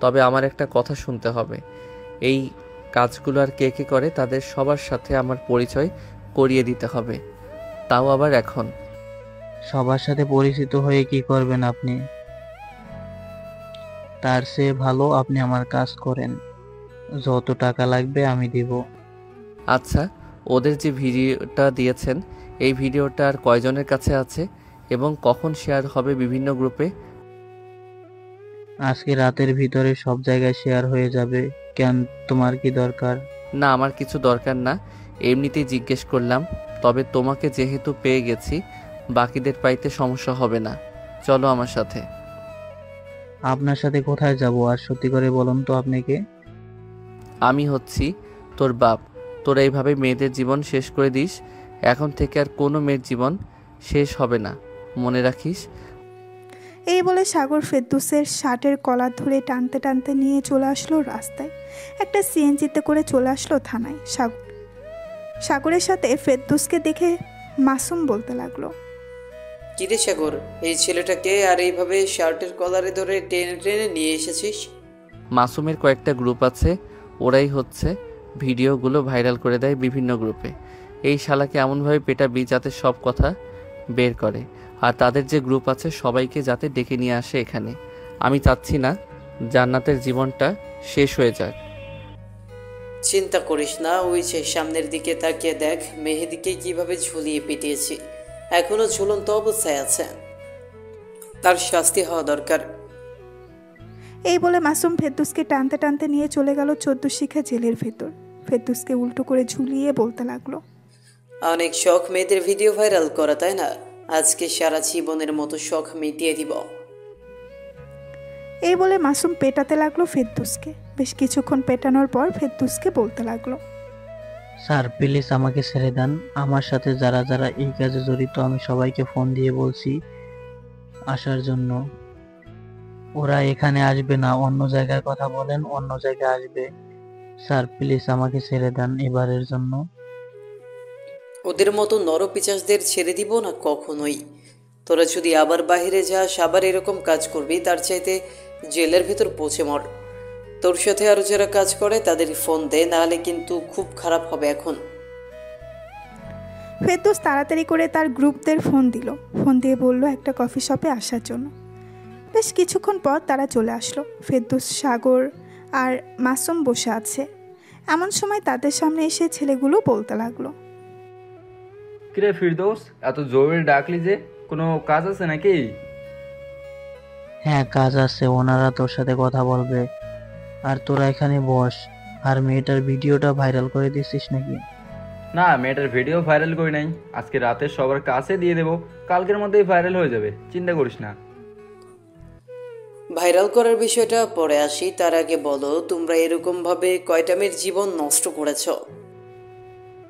তবে আমার একটা কথা শুনতে হবে। এই কাজগুলো আর কে কে করে তাদের সবার সাথে আমার পরিচয় করিয়ে দিতে হবে, তাও আবার এখন। সবার সাথে পরিচিত হয়ে কি করবেন আপনি? তার চেয়ে ভালো আপনি আমার কাজ করেন, যত টাকা লাগবে আমি দিব। আচ্ছা, ওদের যে ভিডিওটা দিয়েছেন, এই ভিডিওটা আর কয়জনের কাছে আছে এবং কখন শেয়ার হবে বিভিন্ন গ্রুপে? আজকে রাতের ভিতরে সব জায়গায় শেয়ার হয়ে যাবে। কেন, তোমার কি দরকার? না, আমার কিছু দরকার না, এমনিতেই জিজ্ঞেস করলাম। তবে তোমাকে যেহেতু পেয়ে গেছি, বাকিদের পাইতে সমস্যা হবে না। চলো আমার সাথে। আপনার সাথে কোথায় যাব? আর সত্যি করে বলুন তো আপনি কে? আমি হচ্ছি তোর বাপ। তোরা এইভাবে মেয়েদের জীবন শেষ করে দিস। এখন থেকে আর কোনো মেয়ের জীবন শেষ হবে না, মনে রাখিস। এই বলে সাগর ফেরদৌসের শার্টের কলার ধরে টানতে টানতে নিয়ে চলে আসলো রাস্তায়। একটা সিএনজিতে করে চলে আসলো থানায়। সাগরের সাথে ফেরদৌসকে দেখে মাসুম বলতে লাগলো, কিরে সাগর, এই ছেলেটাকে আর এইভাবে শার্টের কলারে ধরে টেনে টেনে নিয়ে এসেছিস? মাসুমের কয়েকটা গ্রুপ আছে, ওরাই হচ্ছে ভিডিওগুলো ভাইরাল করে দেয় বিভিন্ন গ্রুপে। এই শালাকে এমনভাবে পেটাবি যাতে সব কথা বের করে, আর তাদের যে গ্রুপ আছে সবাইকে যাতে ডেকে নিয়ে আসে এখানে। আমি চাচ্ছি না জান্নাতের জীবনটা শেষ হয়ে যাক। চিন্তা করিস না, ওই যে সামনের দিকে তাকিয়ে দেখ, মেহেদিকে কিভাবে ঝুলিয়ে পিটিয়েছি, এখনো ঝুলন্ত অবস্থায় আছে, তার শাস্তি হওয়া দরকার। এই বলে মাসুম ফেরদৌসকে টানতে টানতে নিয়ে চলে গেল 14 শিখা জেলের ভেতর। ফেরদৌসকে উল্টো করে ঝুলিয়ে বলতে লাগলো, অনেক শখ মেয়েদের ভিডিও ভাইরাল করা, তাই না? আজকে সারা জীবনের মতো শখ মিটিয়ে দিব। এই বলে মাসুম পেটাতে লাগলো ফেরদৌসকে। বেশ কিছুক্ষণ পেটানোর পর ফেরদৌসকে বলতে লাগলো, স্যার প্লিজ আমাকে ছেড়ে দেন। আমার সাথে যারা যারা এই কাজে জড়িত আমি সবাইকে ফোন দিয়ে বলছি আসার জন্য। ওরা এখানে আসবে না, অন্য জায়গায় কথা বলেন, অন্য জায়গায় আসবে। স্যার প্লিজ আমাকে ছেড়ে দেন এবারের জন্য। ওদের মতো নরপিচাসদের ছেড়ে দিব না কখনোই। তোরা যদি আবার বাইরে যাস, আবার এরকম কাজ করবি, তার চাইতে জেলের ভেতর পৌঁছে মর। তোর সাথে আরো যারা কাজ করে তাদের ফোন দে, নাহলে কিন্তু খুব খারাপ হবে এখন। ফেরদৌস তাড়াতাড়ি করে তার গ্রুপদের ফোন দিল। ফোন দিয়ে বলল একটা কফি শপে আসার জন্য। বেশ কিছুক্ষণ পর তারা চলে আসলো। ফেরদৌস, সাগর আর মাসুম বসে আছে। এমন সময় তাদের সামনে এসে ছেলেগুলো বলতে লাগলো, কিরে ফিরদৌস, এত জরুরি ডাকলি যে? কোনো কাজ আছে নাকি? হ্যাঁ কাজ আছে, ওনারা তোর সাথে কথা বলবে। আর তোরা এখানে বস। আর মেয়েটার ভিডিওটা ভাইরাল করে দিছিস নাকি? না, মেয়েটার ভিডিও ভাইরাল করি নাই। আজকে রাতে সবার কাছে দিয়ে দেবো, কালকের মধ্যেই ভাইরাল হয়ে যাবে, চিন্তা করিস না। ভাইরাল করার বিষয়টা পরে আসি, তার আগে বলো তোমরা এরকম ভাবে কয়টা মেয়ের জীবন নষ্ট করেছ?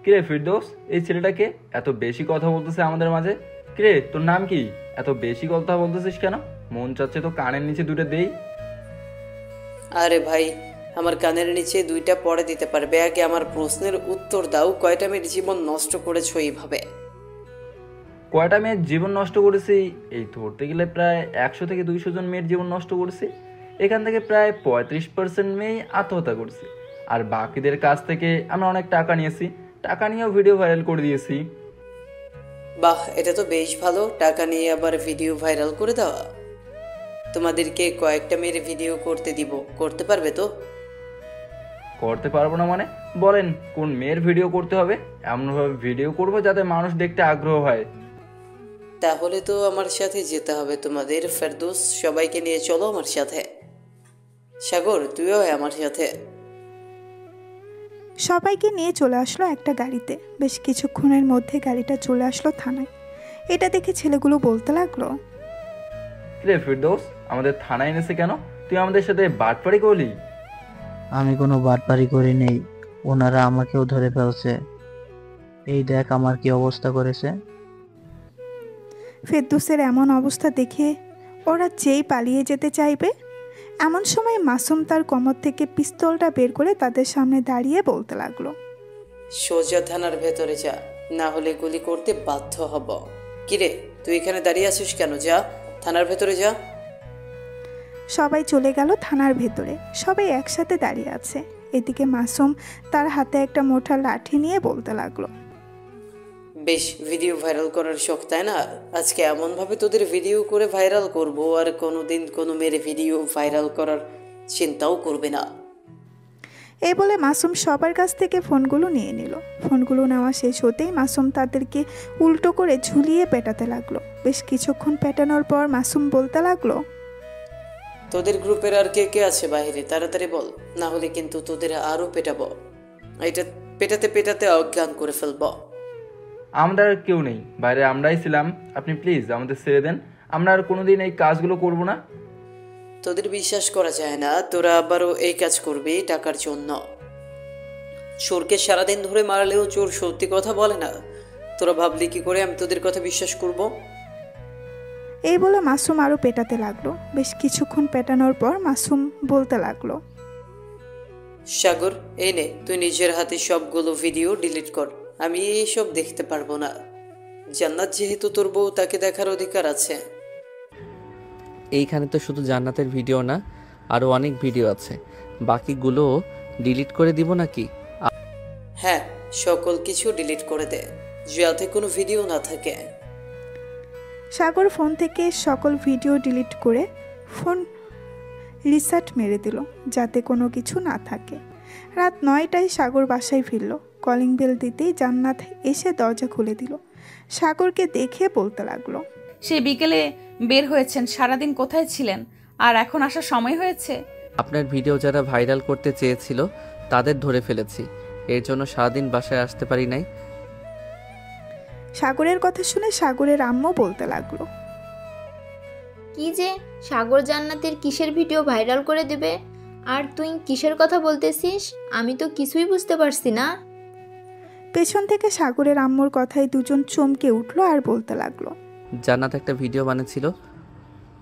কিরে ফিরদৌস, এই ছেলেটাকে এত বেশি কথা বলতেছে আমাদের মাঝে? কিরে তোর নাম কি? এত বেশি কথা বলতেছিস কেন? মন চাচ্ছে তো কানের নিচে দুটো দেই। আরে ভাই, আমার কানের নিচে দুইটা পরে দিতে পারবে। আগে আমার প্রশ্নের উত্তর দাও, কয়টা মেয়ের জীবন নষ্ট করেছো এইভাবে? কয়টা মেয়ের জীবন নষ্ট করেছি? এই ধরতে গেলে প্রায় 100 থেকে 200 জন মেয়ের জীবন নষ্ট করেছি। এখান থেকে প্রায় 35% মেয়ে আত্মহত্যা করছে, আর বাকিদের কাছ থেকে আমরা অনেক টাকা নিয়েছি। টাকা নিয়েও ভিডিও ভাইরাল করে দিয়েছি। বাহ, এটা তো বেশ ভালো। টাকা নিয়ে আবার ভিডিও ভাইরাল করে দেওয়া। তোমাদেরকে কয়েকটা মেয়ের ভিডিও করতে দিব, করতে পারবে তো? করতে পারবো না মানে? বলেন কোন মেয়ের ভিডিও করতে হবে? এমনভাবে ভিডিও করবো যাতে মানুষ দেখতে আগ্রহ হয়। তাহলে তো আমার সাথে যেতে হবে তোমাদের। ফেরদৌস, সবাইকে নিয়ে চলো আমার সাথে। সাগর, তুইও আমার সাথে। সবাইকে নিয়ে চলে আসলো একটা গাড়িতে। বেশ কিছুক্ষণের মধ্যে গাড়িটা চলে আসলো থানায়। এটা দেখে ছেলেগুলো বলতে লাগলো, রে ফিরদৌস, আমাদের থানায় এনেছে কেন? তুই আমাদের সাথে বাটপাড়ি করলি? আমি কোনো বাটপারি করি নেই, ওনারা আমাকেও ধরে ফেলছে। এই দেখ আমার কি অবস্থা করেছে। ফেরদৌসের এমন অবস্থা দেখে ওরা যেই পালিয়ে যেতে চাইবে, এমন সময় মাসুম তার কোমর থেকে পিস্তলটা বের করে তাদের সামনে দাঁড়িয়ে বলতে লাগলো, সোজা থানার ভেতরে যা, না হলে গুলি করতে বাধ্য হব। কিরে, তুই এখানে দাঁড়িয়ে আছিস কেন? যা, থানার ভেতরে যা। সবাই চলে গেল থানার ভেতরে। সবাই একসাথে দাঁড়িয়ে আছে। এদিকে মাসুম তার হাতে একটা মোটা লাঠি নিয়ে বলতে লাগলো, বেশ ভিডিও ভাইরাল করার শখ, তাই না? আজকে এমনভাবে তোদের ভিডিও করে ভাইরাল করব, আর কোনোদিন কোনো মেরে ভিডিও ভাইরাল করার চিন্তাও করবে না। এই বলে মাসুম সবার কাছ থেকে ফোনগুলো নিয়ে নিল। ফোনগুলো নেওয়া শেষ হতেই মাসুম তাদেরকে উল্টো করে ঝুলিয়ে পেটাতে লাগলো। বেশ কিছুক্ষণ পেটানোর পর মাসুম বলতে লাগলো, তোদের গ্রুপের আর কে কে আছে বাইরে? তাড়াতাড়ি বল, না হলে কিন্তু তোদের আরও পেটাবো। এটা পেটাতে পেটাতে অজ্ঞান করে ফেলবো। আমাদের আর কেউ নেই, বাইরে আমরাই ছিলাম। আপনি প্লিজ আমাদের ছেড়ে দেন, আমরা আর কোনোদিন এই কাজগুলো করব না। তোদের বিশ্বাস করা যায় না, তোরা আবারও এই কাজ করবি টাকার জন্য। চোরকে সারাদিন ধরে মারলেও চোর সত্যি কথা বলে না। তোরা ভাবলি কি করে আমি তোদের কথা বিশ্বাস করব? এই বলে মাসুম আরও পেটাতে লাগলো। বেশ কিছুক্ষণ পেটানোর পর মাসুম বলতে লাগলো, সাগর, এই নে, তুই নিজের হাতে সবগুলো ভিডিও ডিলিট কর। আমি এইসব দেখতে পারবো না। জান্নাত যেহেতু তোর বউ, তাকে দেখার অধিকার আছে। এইখানে তো শুধু জান্নাতের ভিডিও না, আরও অনেক ভিডিও আছে। বাকিগুলো ডিলিট করে দিব নাকি? হ্যাঁ, সকল কিছু ডিলিট করে দে, যাতে কোনো ভিডিও না থাকে। সাগর ফোন থেকে সকল ভিডিও ডিলিট করে ফোন রিসেট মেরে দিল, যাতে কোনো কিছু না থাকে। রাত 9টায় সাগর বাসায় ফিরল। কলিং বেল দিতেই জান্নাত এসে দরজা খুলে দিল। সাগরকে দেখে বলতে লাগলো, সে বিকেলে বের হয়েছেন, সারাদিন কোথায় ছিলেন? আর এখন আসার সময় হয়েছে। আপনার ভিডিও যারা ভাইরাল করতে চেয়েছিল তাদের ধরে ফেলেছি, এর জন্য সারাদিন বাসায় আসতে পারি নাই। সাগরের কথা শুনে সাগরের আম্মু বলতে লাগলো, কি যে সাগর জান্নাতের কিসের ভিডিও ভাইরাল করে দেবে? আর তুই কিসের কথা বলতেছিস? আমি তো কিছুই বুঝতে পারছি না। পেছন থেকে সাগরের আম্মুর কথায় দুজন চমকে উঠলো আর বলতে লাগলো, জান্নাত একটা ভিডিও বানিয়েছিল,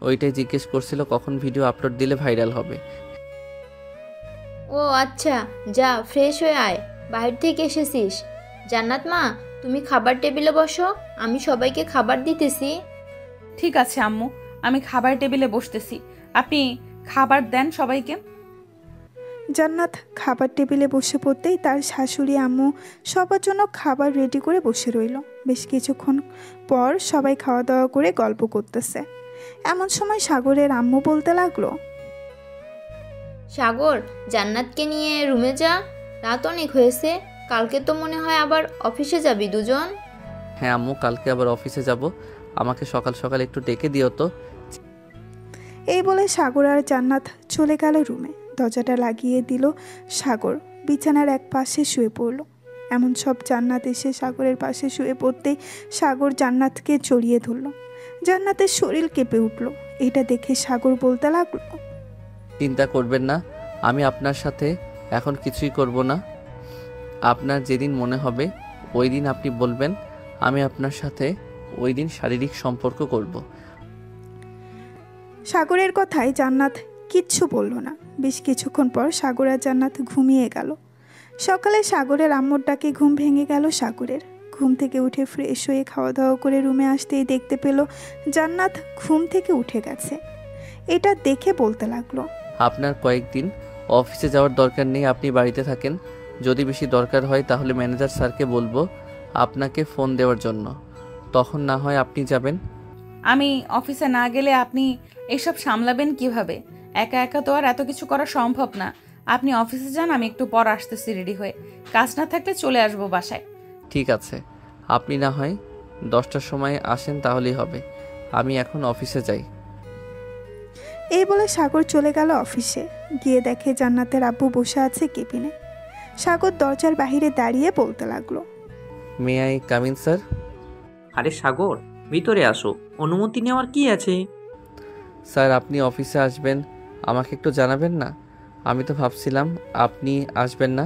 ওইটাই জিজ্ঞেস করছিল কখন ভিডিও আপলোড দিলে ভাইরাল হবে। ও আচ্ছা, যা ফ্রেশ হয়ে আয়, বাইরে থেকে এসেছিস। জান্নাত মা, তুমি খাবার টেবিলে বসো, আমি সবাইকে খাবার দিতেছি। ঠিক আছে আম্মু, আমি খাবার টেবিলে বসতেছি, আপনি খাবার দেন সবাইকে। জান্নাত খাবার টেবিলে বসে পড়তেই তার শাশুড়ি আম্মু সবার জন্য খাবার রেডি করে বসে রইল। বেশ কিছুক্ষণ পর সবাই খাওয়া দাওয়া করে গল্প করতেছে। এমন সময় সাগরের আম্মু বলতে লাগলো, সাগর, জান্নাতকে নিয়ে রুমে যা, রাত অনেক হয়েছে। কালকে তো মনে হয় আবার অফিসে যাবি দুজন। হ্যাঁ আম্মু, কালকে আবার অফিসে যাব, আমাকে সকাল সকাল একটু ডেকে দিও তো। এই বলে সাগর আর জান্নাত চলে গেল রুমে। দরজাটা লাগিয়ে দিল সাগর। বিছানার এক পাশে শুয়ে পড়ল। এমন সব জান্নাত এসে সাগরের পাশে শুয়ে পড়তেই সাগর জান্নাতকে জড়িয়ে ধরল। জান্নাতের শরীর কেঁপে উঠল। এটা দেখে সাগর বলতে লাগলো, চিন্তা করবেন না, আমি আপনার সাথে এখন কিছুই করব না। আপনার যেদিন মনে হবে ওই দিন আপনি বলবেন, আমি আপনার সাথে ওই দিন শারীরিক সম্পর্ক করব। সাগরের কথায় জান্নাত কিচ্ছু বলল না। বেশ কিছুক্ষণ পর সাগর আর জান্নাত ঘুমিয়ে গেল। সকালে সাগরের আম্মুর ডাকে ঘুম ভেঙে গেল সাগরের। ঘুম থেকে উঠে ফ্রেশ হয়ে খাওয়া দাওয়া করে রুমে আসতেই দেখতে পেল জান্নাত ঘুম থেকে উঠে গেছে। এটা দেখে বলতে লাগলো, আপনার কয়েকদিন অফিসে যাওয়ার দরকার নেই, আপনি বাড়িতে থাকেন। যদি বেশি দরকার হয় তাহলে ম্যানেজার স্যারকে বলবো আপনাকে ফোন দেওয়ার জন্য, তখন না হয় আপনি যাবেন। আমি অফিসে না গেলে আপনি এসব সামলাবেন কিভাবে? একা একা তো আর এত কিছু করা সম্ভব না। আপনি অফিসে যান, আমি একটু পর আসতেছি রেডি হয়ে। কাজ না থাকলে চলে আসবো বাসায়। ঠিক আছে, আপনি না হয় 10টার সময় আসেন, তাহলেই হবে। আমি এখন অফিসে যাই। এই বলে সাগর চলে গেল অফিসে। গিয়ে দেখে জান্নাতের আব্বু বসে আছে কেবিনে। সাগর দরজার বাহিরে দাঁড়িয়ে বলতে লাগলো, মে আই কামিন স্যার? আরে সাগর, ভিতরে আসো, অনুমতি নেওয়ার কি আছে? স্যার আপনি অফিসে আসবেন, আমাকে একটু জানাবেন না? আমি তো ভাবছিলাম আপনি আসবেন না।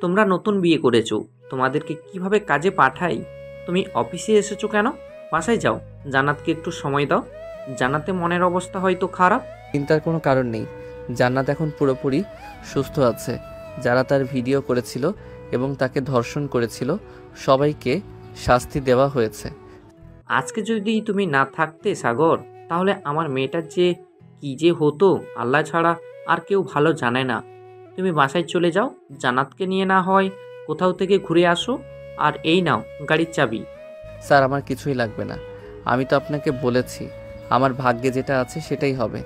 তোমরা নতুন বিয়ে করেছো, তোমাদেরকে কিভাবে কাজে পাঠাই? তুমি অফিসে এসেছো কেন? বাসায় যাও, জান্নাতকে একটু সময় দাও। জান্নাতে মনের অবস্থা হয়তো খারাপ। চিন্তার কোনো কারণ নেই, জান্নাত এখন পুরোপুরি সুস্থ আছে। যারা তার ভিডিও করেছিল এবং তাকে ধর্ষণ করেছিল সবাইকে শাস্তি দেওয়া হয়েছে। আজকে যদি তুমি না থাকতে সাগর, তাহলে আমার মেয়েটার যে কি যে হতো আল্লাহ ছাড়া আর কেউ ভালো জানে না। তুমি বাসায় চলে যাও, জান্নাতকে নিয়ে না হয় কোথাও থেকে ঘুরে আসো। আর এই নাও গাড়ির চাবি। স্যার আমার কিছুই লাগবে না, আমি তো আপনাকে বলেছি আমার ভাগ্যে যেটা আছে সেটাই হবে।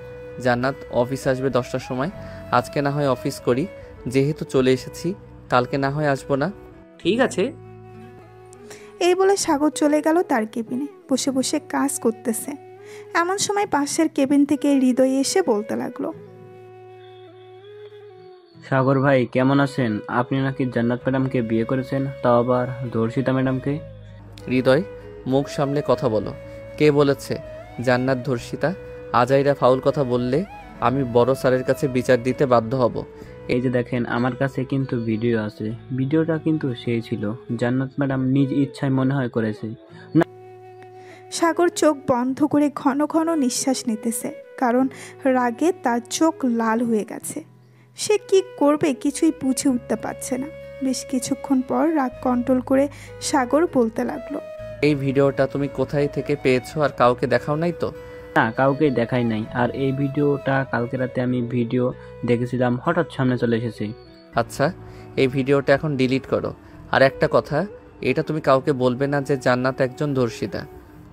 জান্নাত অফিস আসবে 10টার সময়, আজকে না হয় অফিস করি, যেহেতু চলে এসেছি কালকে না হয় আসবো না। ঠিক আছে। এই বলে সাগর চলে গেল তার কেবিনে, বসে বসে কাজ করতেছে। এমন সময় পাশের কেবিন থেকে হৃদয় এসে বলতে লাগলো, সাগর ভাই কেমন আছেন? আপনি নাকি জান্নাত ম্যাডামকে বিয়ে করেছেন, তাও আবার ধর্ষিতা ম্যাডামকে। হৃদয় মুখ সামলে কথা বলো, কে বলেছে জান্নাত ধর্ষিতা? আজাইরা ফাউল কথা বললে আমি বড় স্যারের কাছে বিচার দিতে বাধ্য হব। এই যে দেখেন, আমার কাছে কিন্তু ভিডিও আছে, ভিডিওটা কিন্তু সেই ছিল, জান্নাত ম্যাডাম নিজ ইচ্ছায় মনে হয় করেছে। সাগর চোখ বন্ধ করে ঘন ঘন নিঃশ্বাস নিতেছে, কারণ রাগে তার চোখ লাল হয়ে গেছে। সে কি করবে কিছুই বুঝে উঠতে পারছে না। বেশ কিছুক্ষণ পর রাগ কন্ট্রোল করে সাগর বলতে লাগলো, এই ভিডিওটা তুমি কোথায় থেকে পেয়েছো আর কাউকে দেখাও নাই তো? না, কাউকে দেখাই নাই। আর এই ভিডিওটা কালকে রাতে আমি ভিডিও দেখেছিলাম, হঠাৎ সামনে চলে এসেছে। আচ্ছা, এই ভিডিওটা এখন ডিলিট করো। আর একটা কথা, এটা তুমি কাউকে বলবে না যে জান্নাত একজন ধর্ষিতা।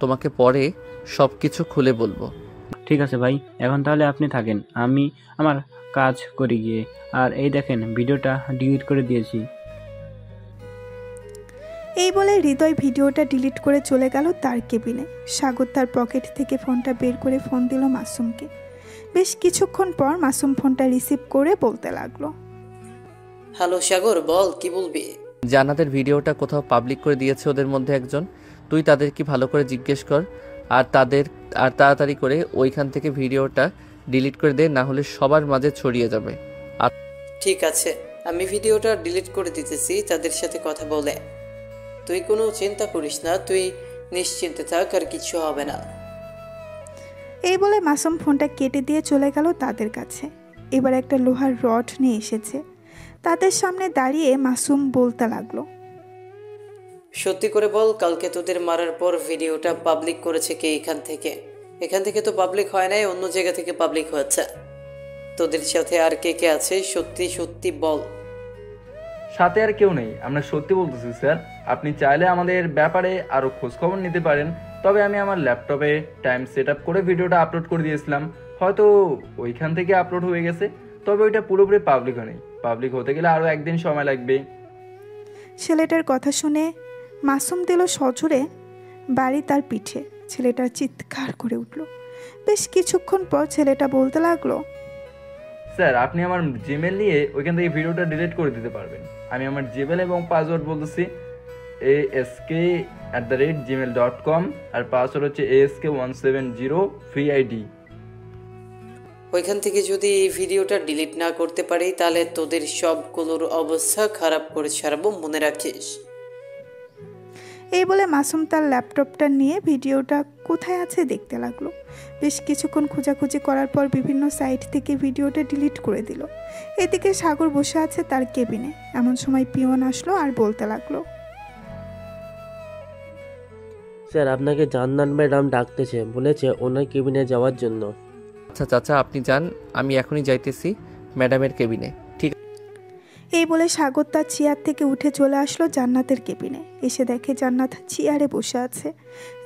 তোমাকে পরে সব কিছু খুলে বলবো। ঠিক আছে ভাই, এখন তাহলে আপনি থাকেন, আমি আমার কাজ করি গিয়ে। আর এই দেখেন, ভিডিওটা ডিলিট করে দিয়েছি। এই বলে হৃদয় ভিডিওটা ডিলিট করে চলে গেল তার কেবিনে। সাগর তার পকেট থেকে ফোনটা বের করে ফোন দিল মাসুমকে। বেশ কিছুক্ষণ পর মাসুম ফোনটা রিসিভ করে বলতে লাগলো, হ্যালো সাগর, বল কি বলবি? জান্নাতের ভিডিওটা কোথাও পাবলিক করে দিয়েছে ওদের মধ্যে একজন, তুই তাদের কি ভালো করে জিজ্ঞেস কর। আর তাড়াতাড়ি করে ওইখান থেকে ভিডিওটা ডিলিট করে দে, না হলে সবার মাঝে ছড়িয়ে যাবে। আর ঠিক আছে, আমি ভিডিওটা ডিলিট করে দিতেছি তাদের সাথে কথা বলে। তুই কোনো চিন্তা করিস না, তুই নিশ্চিন্তে থাক, আর কিছু হবে না। এই বলে মাসুম ফোনটা কেটে দিয়ে চলে গেল তাদের কাছে। এবার একটা লোহার রড নিয়ে এসেছে। তাদের সামনে দাঁড়িয়ে মাসুম বলতে লাগলো, সত্যি করে বল, কালকে তোদের মারার পর ভিডিওটা পাবলিক করেছে কে? এখান থেকে তো পাবলিক হয় নাই, অন্য জায়গা থেকে পাবলিক হয়েছে। তোদের সাথে আর কে কে আছে? সত্যি সত্যি বল। সাথে আর কেউ নেই, আমরা সত্যি বলতেছি স্যার। আপনি চাইলে আমাদের ব্যাপারে আরও খোঁজখবর নিতে পারেন। তবে আমি আমার ল্যাপটপে টাইম সেট আপ করে ভিডিওটা আপলোড করে দিয়েছিলাম, হয়তো ওইখান থেকে আপলোড হয়ে গেছে। তবে ওইটা পুরোপুরি পাবলিক হয়নি, পাবলিক হতে গেলে আরও একদিন সময় লাগবে। ছেলেটার কথা শুনে মাসুম দিল সজোরে বাড়ি তার পিঠে। ছেলেটা চিৎকার করে উঠল। বেশ কিছুক্ষণ পর ছেলেটা বলতে লাগলো, স্যার আপনি আমার জিমেল নিয়ে ওইখান থেকে ভিডিওটা ডিলিট করে দিতে পারবেন। আমি আমার জিমেল এবং পাসওয়ার্ড বলতেছি ask@gmail.com, আর পাসওয়ার্ড হচ্ছে ask170 VID। ওইখান থেকে যদি এই ভিডিওটা ডিলিট না করতে পারি তাহলে তোদের সবগুলোর অবস্থা খারাপ করে ছাড়বো, মনে রাখিস। এই বলে মাসুম তার ল্যাপটপটা নিয়ে ভিডিওটা কোথায় আছে দেখতে লাগলো। বেশ কিছুক্ষণ খোঁজাখুঁজি করার পর বিভিন্ন সাইট থেকে ভিডিওটা ডিলিট করে দিল। এদিকে সাগর বসে আছে তার কেবিনে। এমন সময় পিয়ন আসলো আর বলতে লাগলো, স্যার আপনাকে জান্নাত ম্যাডাম ডাকতেছে, বলেছে ওনার কেবিনে যাওয়ার জন্য। আচ্ছা চাচা, আপনি যান, আমি এখনই যাইতেছি ম্যাডামের কেবিনে। ঠিক। এই বলে সাগর তার চেয়ার থেকে উঠে চলে আসলো জান্নাতের কেবিনে। এসে দেখে জান্নাত চেয়ারে বসে আছে।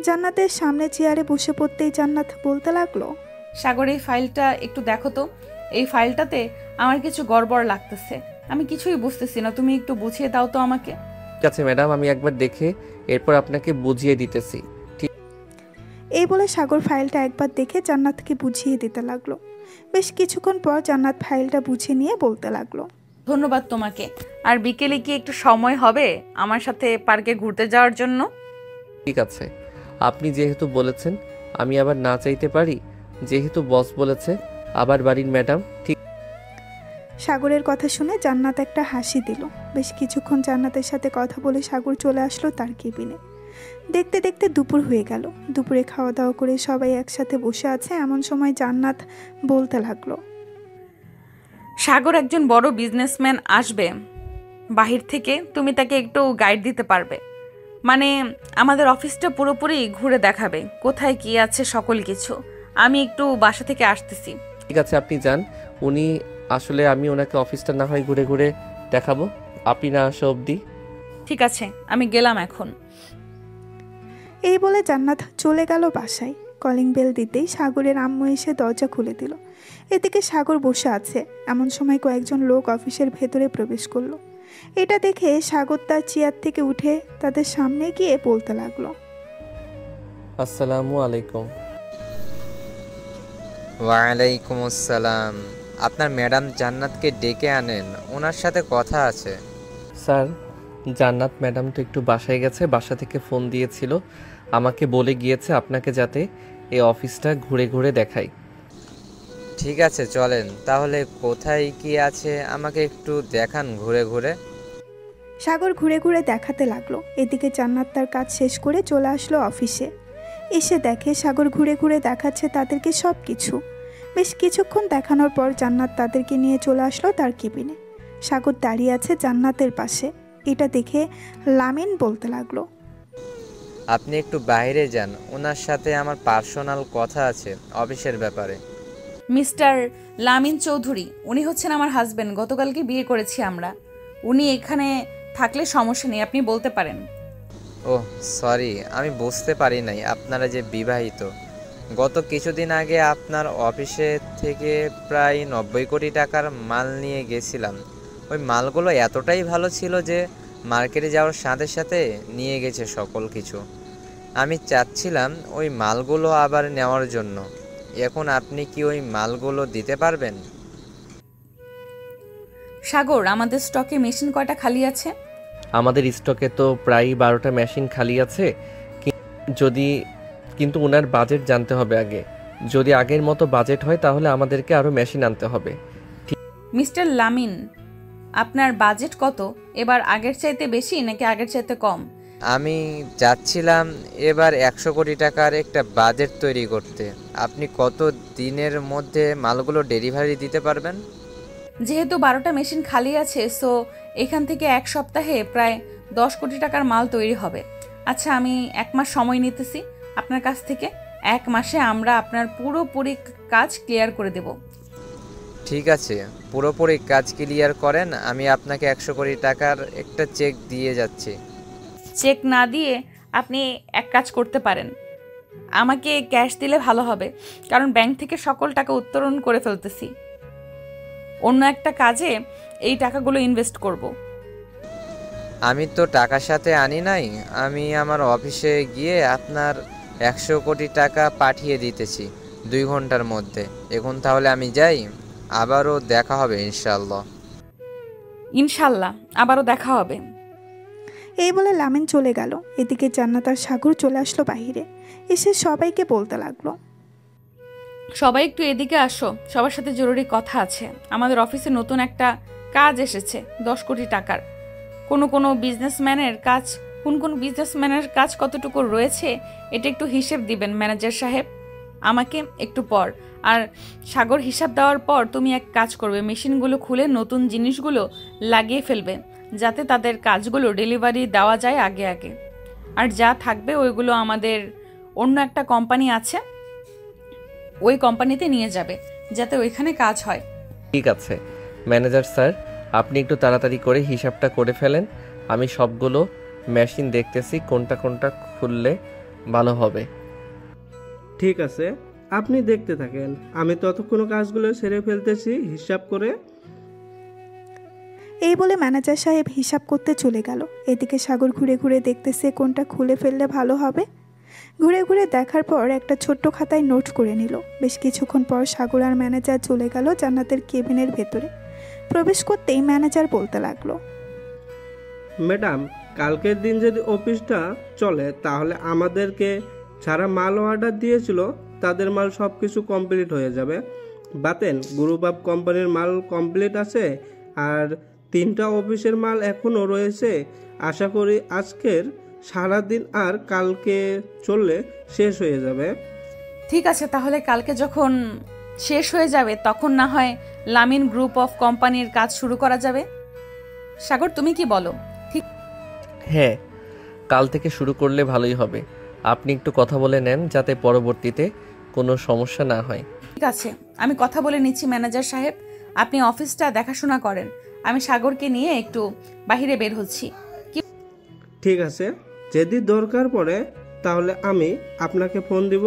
জান্নাতের সামনে চেয়ারে বসে পড়তেই জান্নাত বলতে লাগলো, সাগর এই ফাইলটা একটু দেখো তো, এই ফাইলটাতে আমার কিছু গড়বড় লাগতেছে, আমি কিছুই বুঝতেছি না, তুমি একটু বুঝিয়ে দাও তো আমাকে। ঠিক আছে ম্যাডাম, আমি একবার দেখে এরপর আপনাকে বুঝিয়ে দিতেছি। ঠিক। এই বলে সাগর ফাইলটা একবার দেখে জান্নাতকে বুঝিয়ে দিতে লাগলো। বেশ কিছুক্ষণ পর জান্নাত ফাইলটা বুঝে নিয়ে বলতে লাগলো, ধন্যবাদ তোমাকে। আর বিকেলে কি একটু সময় হবে আমার সাথে পার্কে ঘুরতে যাওয়ার জন্য? ঠিক আছে, আপনি যেহেতু বলেছেন আমি আবার না চাইতে পারি? যেহেতু বস বলেছে, আবার বাড়ির ম্যাডাম। ঠিক। সাগরের কথা শুনে জান্নাত একটা হাসি দিল। বেশ কিছুক্ষণ জান্নাতের সাথে কথা বলে সাগর চলে আসলো তার কেবিনে। দেখতে দেখতে দুপুর হয়ে গেল। দুপুরে খাওয়া দাওয়া করে সবাই একসাথে বসে আছে, এমন সময় জান্নাত বলতে লাগলো, সাগর একজন বড় বিজনেসম্যান আসবে বাহির থেকে, তুমি তাকে একটু গাইড দিতে পারবে? মানে আমাদের অফিসটা পুরোপুরি ঘুরে দেখাবে, কোথায় কি আছে সকল কিছু। আমি একটু বাসা থেকে আসতেছি। ঠিক আছে, আপনি যান। উনি আসলে আমি ওনাকে অফিসটা না হয় ঘুরে ঘুরে দেখাবো, আপনি না আসা অবধি। ঠিক আছে, আমি গেলাম এখন। এই বলে জান্নাত চলে গেল বাসায়। কলিং বেল দিতেই সাগরের আম্মু এসে দরজা খুলে দিল। এদিকে সাগর বসে আছে, এমন সময় কয়েকজন লোক অফিসের ভেতরে প্রবেশ করলো। এটা দেখে সাগর তার চেয়ার থেকে উঠে তাদের সামনে গিয়ে বলতে লাগলো, আসসালামু আলাইকুম। ওয়ালাইকুম আসসালাম। আপনার ম্যাডাম জান্নাতকে ডেকে আনেন, ওনার সাথে কথা আছে। স্যার, জান্নাত ম্যাডাম তো একটু বাসায় গেছে, বাসা থেকে ফোন দিয়েছিল, আমাকে বলে গিয়েছে আপনাকে যাতে এই অফিসটা ঘুরে ঘুরে দেখাই। ঠিক আছে, চলেন তাহলে। কোথায় কি আছে আমাকে একটু দেখান ঘুরে ঘুরে। সাগর ঘুরে ঘুরে দেখাতে লাগলো। এদিকে জান্নাত তার কাজ শেষ করে চলে আসলো অফিসে। এসে দেখে সাগর ঘুরে ঘুরে দেখাচ্ছে তাদেরকে সব কিছু। বেশ কিছুক্ষণ দেখানোর পর জান্নাত তাদেরকে নিয়ে চলে আসলো তার কেবিনে। সাগর দাঁড়িয়ে আছে জান্নাতের পাশে। এটা দেখে লামিন বলতে লাগলো, আপনি একটু বাইরে যান, ওনার সাথে আমার পার্সোনাল কথা আছে অফিসের ব্যাপারে। মিস্টার লামিন চৌধুরী, উনি হচ্ছেন আমার হাজবেন্ড, গতকালকে বিয়ে করেছি আমরা। উনি এখানে থাকলে সমস্যা নেই, আপনি বলতে পারেন। ওহ সরি, আমি বুঝতে পারি নাই আপনারা যে বিবাহিত। গত কিছুদিন আগে আপনার অফিসে থেকে প্রায় 90 কোটি টাকার মাল নিয়ে গেছিলাম। ওই মালগুলো এতটাই ভালো ছিল যে মার্কেটে যাওয়ার সাথে সাথে নিয়ে গেছে সকল কিছু। আমি চাচ্ছিলাম ওই মালগুলো আবার নেওয়ার জন্য। এখন আপনি কি ওই মালগুলো দিতে পারবেন? সাগর, আমাদের স্টকে মেশিন কয়টা খালি আছে? আমাদের স্টকে তো প্রায় 12টা মেশিন খালি আছে, কিন্তু ওনার বাজেট জানতে হবে আগে। যদি আগের মতো বাজেট হয় তাহলে আমাদেরকে আরও মেশিন আনতে হবে। মিস্টার লামিন, আপনার বাজেট কত? এবার আগের চাইতে বেশি নাকি আগের চাইতে কম? আমি যাচ্ছিলাম এবার 100 কোটি টাকার একটা বাজেট তৈরি করতে। আপনি কত দিনের মধ্যে মালগুলো ডেলিভারি দিতে পারবেন? যেহেতু 12টা মেশিন খালি আছে, সো এখান থেকে 1 সপ্তাহে প্রায় 10 কোটি টাকার মাল তৈরি হবে। আচ্ছা, আমি 1 মাস সময় নিতেছি আপনার কাছ থেকে। 1 মাসে আমরা আপনার পুরোপুরি কাজ ক্লিয়ার করে দেব। ঠিক আছে, পুরোপুরি কাজ ক্লিয়ার করেন, আমি আপনাকে 100 কোটি টাকার একটা চেক দিয়ে যাচ্ছি। চেক না দিয়ে আপনি এক কাজ করতে পারেন, আমাকে ক্যাশ দিলে ভালো হবে, কারণ ব্যাংক থেকে সকল টাকা উত্তোলন করে ফেলতেছি। অন্য একটা কাজে এই টাকাগুলো ইনভেস্ট করব। আমি তো টাকার সাথে আনি নাই, আমি আমার অফিসে গিয়ে আপনার 100 কোটি টাকা পাঠিয়ে দিতেছি 2 ঘন্টার মধ্যে। এখন তাহলে আমি যাই, আবারও দেখা হবে ইনশাল্লাহ। ইনশাল্লাহ আবারও দেখা হবে। এই বলে লামিন চলে গেল। এদিকে জান্নাত আর সাগর চলে আসলো বাহিরে। এসে সবাইকে বলতে লাগলো, সবাই একটু এদিকে আসো, সবার সাথে জরুরি কথা আছে। আমাদের অফিসে নতুন একটা কাজ এসেছে 10 কোটি টাকার। কোন বিজনেসম্যানের কাজ কতটুকু রয়েছে এটা একটু হিসেব দিবেন ম্যানেজার সাহেব আমাকে একটু পর। আর সাগর, হিসাব দেওয়ার পর তুমি এক কাজ করবে, মেশিনগুলো খুলে নতুন জিনিসগুলো লাগিয়ে ফেলবে, যাতে তাদের কাজগুলো ডেলিভারি দেওয়া যায় আগে আগে। আর যা থাকবে ওইগুলো আমাদের অন্য একটা কোম্পানি আছে, ওই কোম্পানিতে নিয়ে যাবে, যাতে ওইখানে কাজ হয়। ঠিক আছে ম্যানেজার স্যার, আপনি একটু তাড়াতাড়ি করে হিসাবটা করে ফেলেন। আমি সবগুলো মেশিন দেখতেছি কোনটা কোনটা খুললে ভালো হবে। ঠিক আছে, আপনি দেখতে থাকেন, আমি ততক্ষণ কাজগুলো সেরে ফেলতেছি হিসাব করে। এই বলে ম্যানেজার সাহেব হিসাব করতে চলে গেল। এদিকে সাগর ঘুরে ঘুরে দেখতেছে কোনটা খুলে ফেললে ভালো হবে। ঘুরে ঘুরে দেখার পর একটা ছোট্ট খাতায় নোট করে নিল। বেশ কিছুক্ষণ পর সাগর আর ম্যানেজার চলে গেল জান্নাতের কেবিনের ভেতরে। প্রবেশ করতেই ম্যানেজার বলতে লাগলো, ম্যাডাম, কালকের দিন যদি অফিসটা চলে তাহলে আমাদেরকে যারা মাল অর্ডার দিয়েছিল তাদের মাল সব কিছু কমপ্লিট হয়ে যাবে। বাতেন গ্রুপ অফ কোম্পানির মাল কমপ্লিট আছে, আর 3টা অফিসের মাল এখনও রয়েছে। আশা করি আজকের সারাদিন আর কালকে চললে শেষ হয়ে যাবে। ঠিক আছে, তাহলে কালকে যখন শেষ হয়ে যাবে তখন না হয় লামিন গ্রুপ অফ কোম্পানির কাজ শুরু করা যাবে। সাগর, তুমি কি বলো? ঠিক। হ্যাঁ, কাল থেকে শুরু করলে ভালোই হবে। আপনি একটু কথা বলে নেন যাতে পরবর্তীতে কোনো সমস্যা না হয়। ঠিক আছে, আমি কথা বলে নিচ্ছি ম্যানেজার সাহেব। আপনি অফিসটা দেখাশোনা করেন, আমি সাগরকে নিয়ে একটু বাইরে বের হচ্ছি। ঠিক আছে, যদি দরকার পড়ে তাহলে আমি আপনাকে ফোন দিব।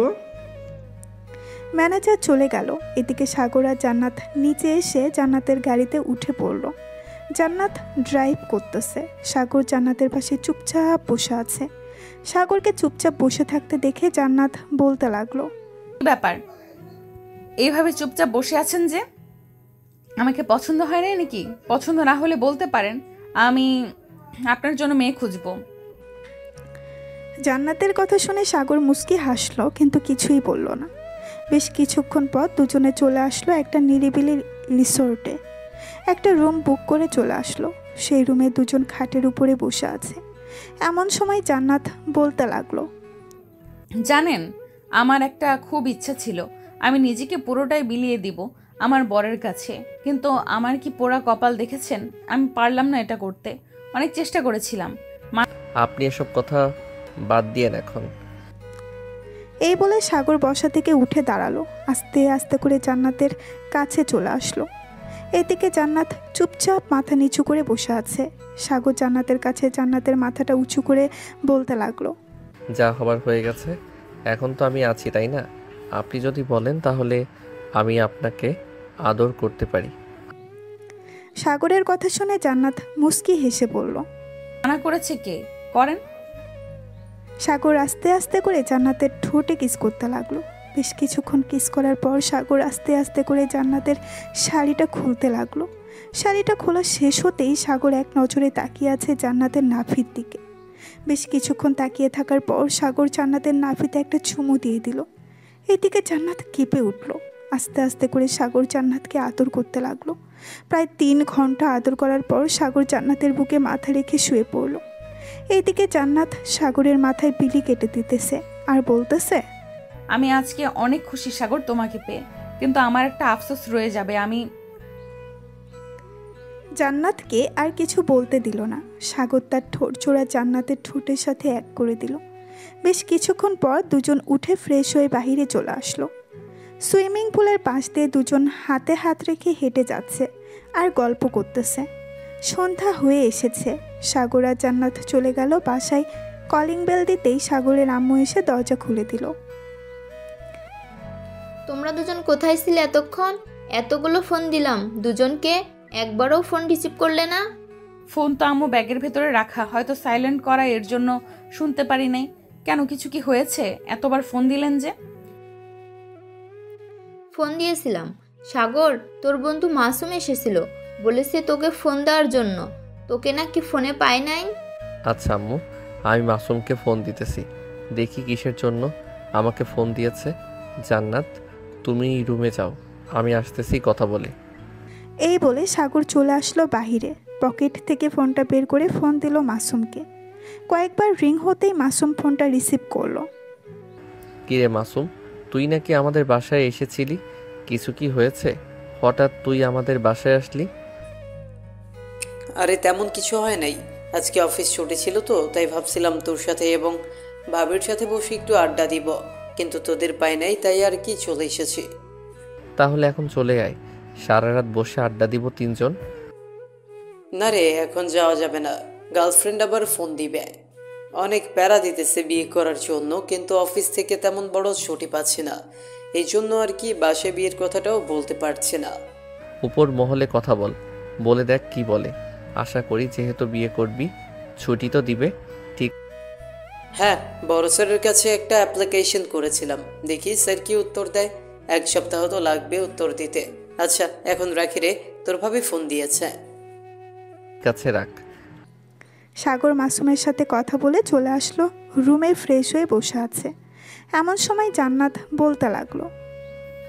ম্যানেজার চলে গেল। এদিকে সাগর আর জান্নাত নিচে এসে জান্নাতের গাড়িতে উঠে পড়ল। জান্নাত ড্রাইভ করতেছে, সাগর জান্নাতের পাশে চুপচাপ বসে আছে। সাগরকে চুপচাপ বসে থাকতে দেখে জান্নাত বলতে লাগলো, কি ব্যাপার, এইভাবে চুপচাপ বসে আছেন যে? আমাকে পছন্দ হয় না নাকি? পছন্দ না হলে বলতে পারেন, আমি আপনার জন্য মেয়ে খুঁজবো। জান্নাতের কথা শুনে সাগর মুচকি হাসলো, কিন্তু কিছুই বলল না। বেশ কিছুক্ষণ পর দুজনে চলে আসলো একটা নিরিবিলি রিসোর্টে। একটা রুম বুক করে চলে আসলো। সেই রুমে দুজন খাটের উপরে বসে আছে। এমন সময় জান্নাত বলতে লাগলো, জানেন, আমার একটা খুব ইচ্ছা ছিল আমি নিজেকে পুরোটাই বিলিয়ে দিব আমার বরের কাছে, কিন্তু আমার কি পোড়া কপাল দেখেছেন, আমি পারলাম না এটা করতে। অনেক চেষ্টা করেছিলাম। আপনি এসব কথা বাদ দিয়েন এখন। এই বলে সাগর বসা থেকে উঠে দাঁড়ালো। আস্তে আস্তে করে জান্নাতের কাছে চলে আসলো। এদিকে জান্নাত চুপচাপ মাথা নিচু করে বসে আছে। সাগর জান্নাতের কাছে জান্নাতের মাথাটা উঁচু করে বলতে লাগলো, যা হবার হয়ে গেছে, এখন তো আমি আছি, তাই না? আপনি যদি বলেন তাহলে আমি আপনাকে আদর করতে পারি। সাগরের কথা শুনে জান্নাত মুস্কি হেসে বলল, মানা করেছে কে? করেন। সাগর আস্তে আস্তে করে জান্নাতের ঠোঁটে কিস করতে লাগলো। বেশ কিছুক্ষণ কিস করার পর সাগর আস্তে আস্তে করে জান্নাতের শাড়িটা খুলতে লাগলো। শাড়িটা খোলা শেষ হতেই সাগর এক নজরে তাকিয়ে আছে জান্নাতের নাভির দিকে। বেশ কিছুক্ষণ তাকিয়ে থাকার পর সাগর জান্নাতের নাভিতে একটা চুমু দিয়ে দিল। এদিকে জান্নাত কেঁপে উঠল। আস্তে আস্তে করে সাগর জান্নাতকে আদর করতে লাগলো। প্রায় 3 ঘন্টা আদর করার পর সাগর জান্নাতের বুকে মাথা রেখে শুয়ে পড়ল। এইদিকে জান্নাত সাগরের মাথায় বিলি কেটে দিতেছে আর বলতেছে, আমি আজকে অনেক খুশি সাগর তোমাকে পেয়ে, কিন্তু আমার একটা আফসোস রয়ে যাবে। আমি জান্নাতকে আর কিছু বলতে দিল না। সাগর তার ঠোঁট জোড়া জান্নাতের ঠোঁটের সাথে এক করে দিল। বেশ কিছুক্ষণ পর দুজন উঠে ফ্রেশ হয়ে বাহিরে চলে আসলো। সুইমিং পুলের পাশ দিয়ে দুজন হাতে হাত রেখে হেঁটে যাচ্ছে আর গল্প করতেছে। সন্ধ্যা হয়ে এসেছে। সাগর আর জান্নাত চলে গেল বাসায়। কলিং বেল দিতেই সাগরের আম্মু এসে দরজা খুলে দিল। তোমরা দুজন কোথায় ছিলে এতক্ষণ? এতগুলো ফোন দিলাম দুজনকে, একবারও ফোন রিসিভ করলে না। ফোন তো আম্মু ব্যাগের ভেতরে রাখা, হয়তো সাইলেন্ট করা, এর জন্য শুনতে পারি নাই। কেন, কিছু কি হয়েছে? এতবার ফোন দিলেন যে? ফোন দিয়েছিলাম। সাগর, তোর বন্ধু মাসুম এসেছিল, বলেছে তোকে ফোন দেওয়ার জন্য। তোকে নাকি ফোনে পাই নাই। আচ্ছা আম্মু, আমি মাসুমকে ফোন দিতেছি, দেখি কিসের জন্য আমাকে ফোন দিয়েছে। জান্নাত, তুমি রুমে যাও, আমি আসতেছি কথা বলে। এই বলে সাগর চলে আসলো বাহিরে। পকেট থেকে ফোনটা বের করে ফোন দিল মাসুমকে। কয়েকবার রিং হতেই মাসুম ফোনটা রিসিভ করলো। কিরে মাসুম, তুই নাকি আমাদের বাসায় এসেছিলি, কিছু কি হয়েছে? হঠাৎ তুই আমাদের বাসায় আসলি? আরে তেমন কিছু হয় নাই, আজকে অফিস ছুটি ছিল তো, তাই ভাবছিলাম তোর সাথে এবং ভাবির সাথে বসে একটু আড্ডা দিব, কিন্তু তোদের পাই নাই, তাই আর কি চলে এসেছি। তাহলে এখন চলে আয়, সারা রাত বসে আড্ডা দিব 3 জন। না রে, এখন যাওয়া যাবে না, গার্লফ্রেন্ড আবার ফোন দিবে। অনেক প্যারা দিতেছে বিয়ে করার জন্য, কিন্তু অফিস থেকে তেমন বড় ছুটি পাচ্ছি না, এই জন্য আর কি বাসে বিয়ের কথাটাও বলতে পারছি না। উপর মহলে কথা বলে দেখ কি বলে। আশা করি যেহেতু বিয়ে করবি ছুটি তো দিবে, ঠিক? হ্যাঁ, বড় স্যারের কাছে একটা অ্যাপ্লিকেশন করেছিলাম, দেখি স্যার কি উত্তর দেয়। 1 সপ্তাহ তো লাগবে উত্তর দিতে। আচ্ছা এখন রাখি রে, তোর ভাবি ফোন দিয়েছে। কাছে রাখ। সাগর মাসুমের সাথে কথা বলে চলে আসলো রুমে, ফ্রেশ হয়ে বসে আছে। এমন সময় জান্নাত বলতে লাগলো,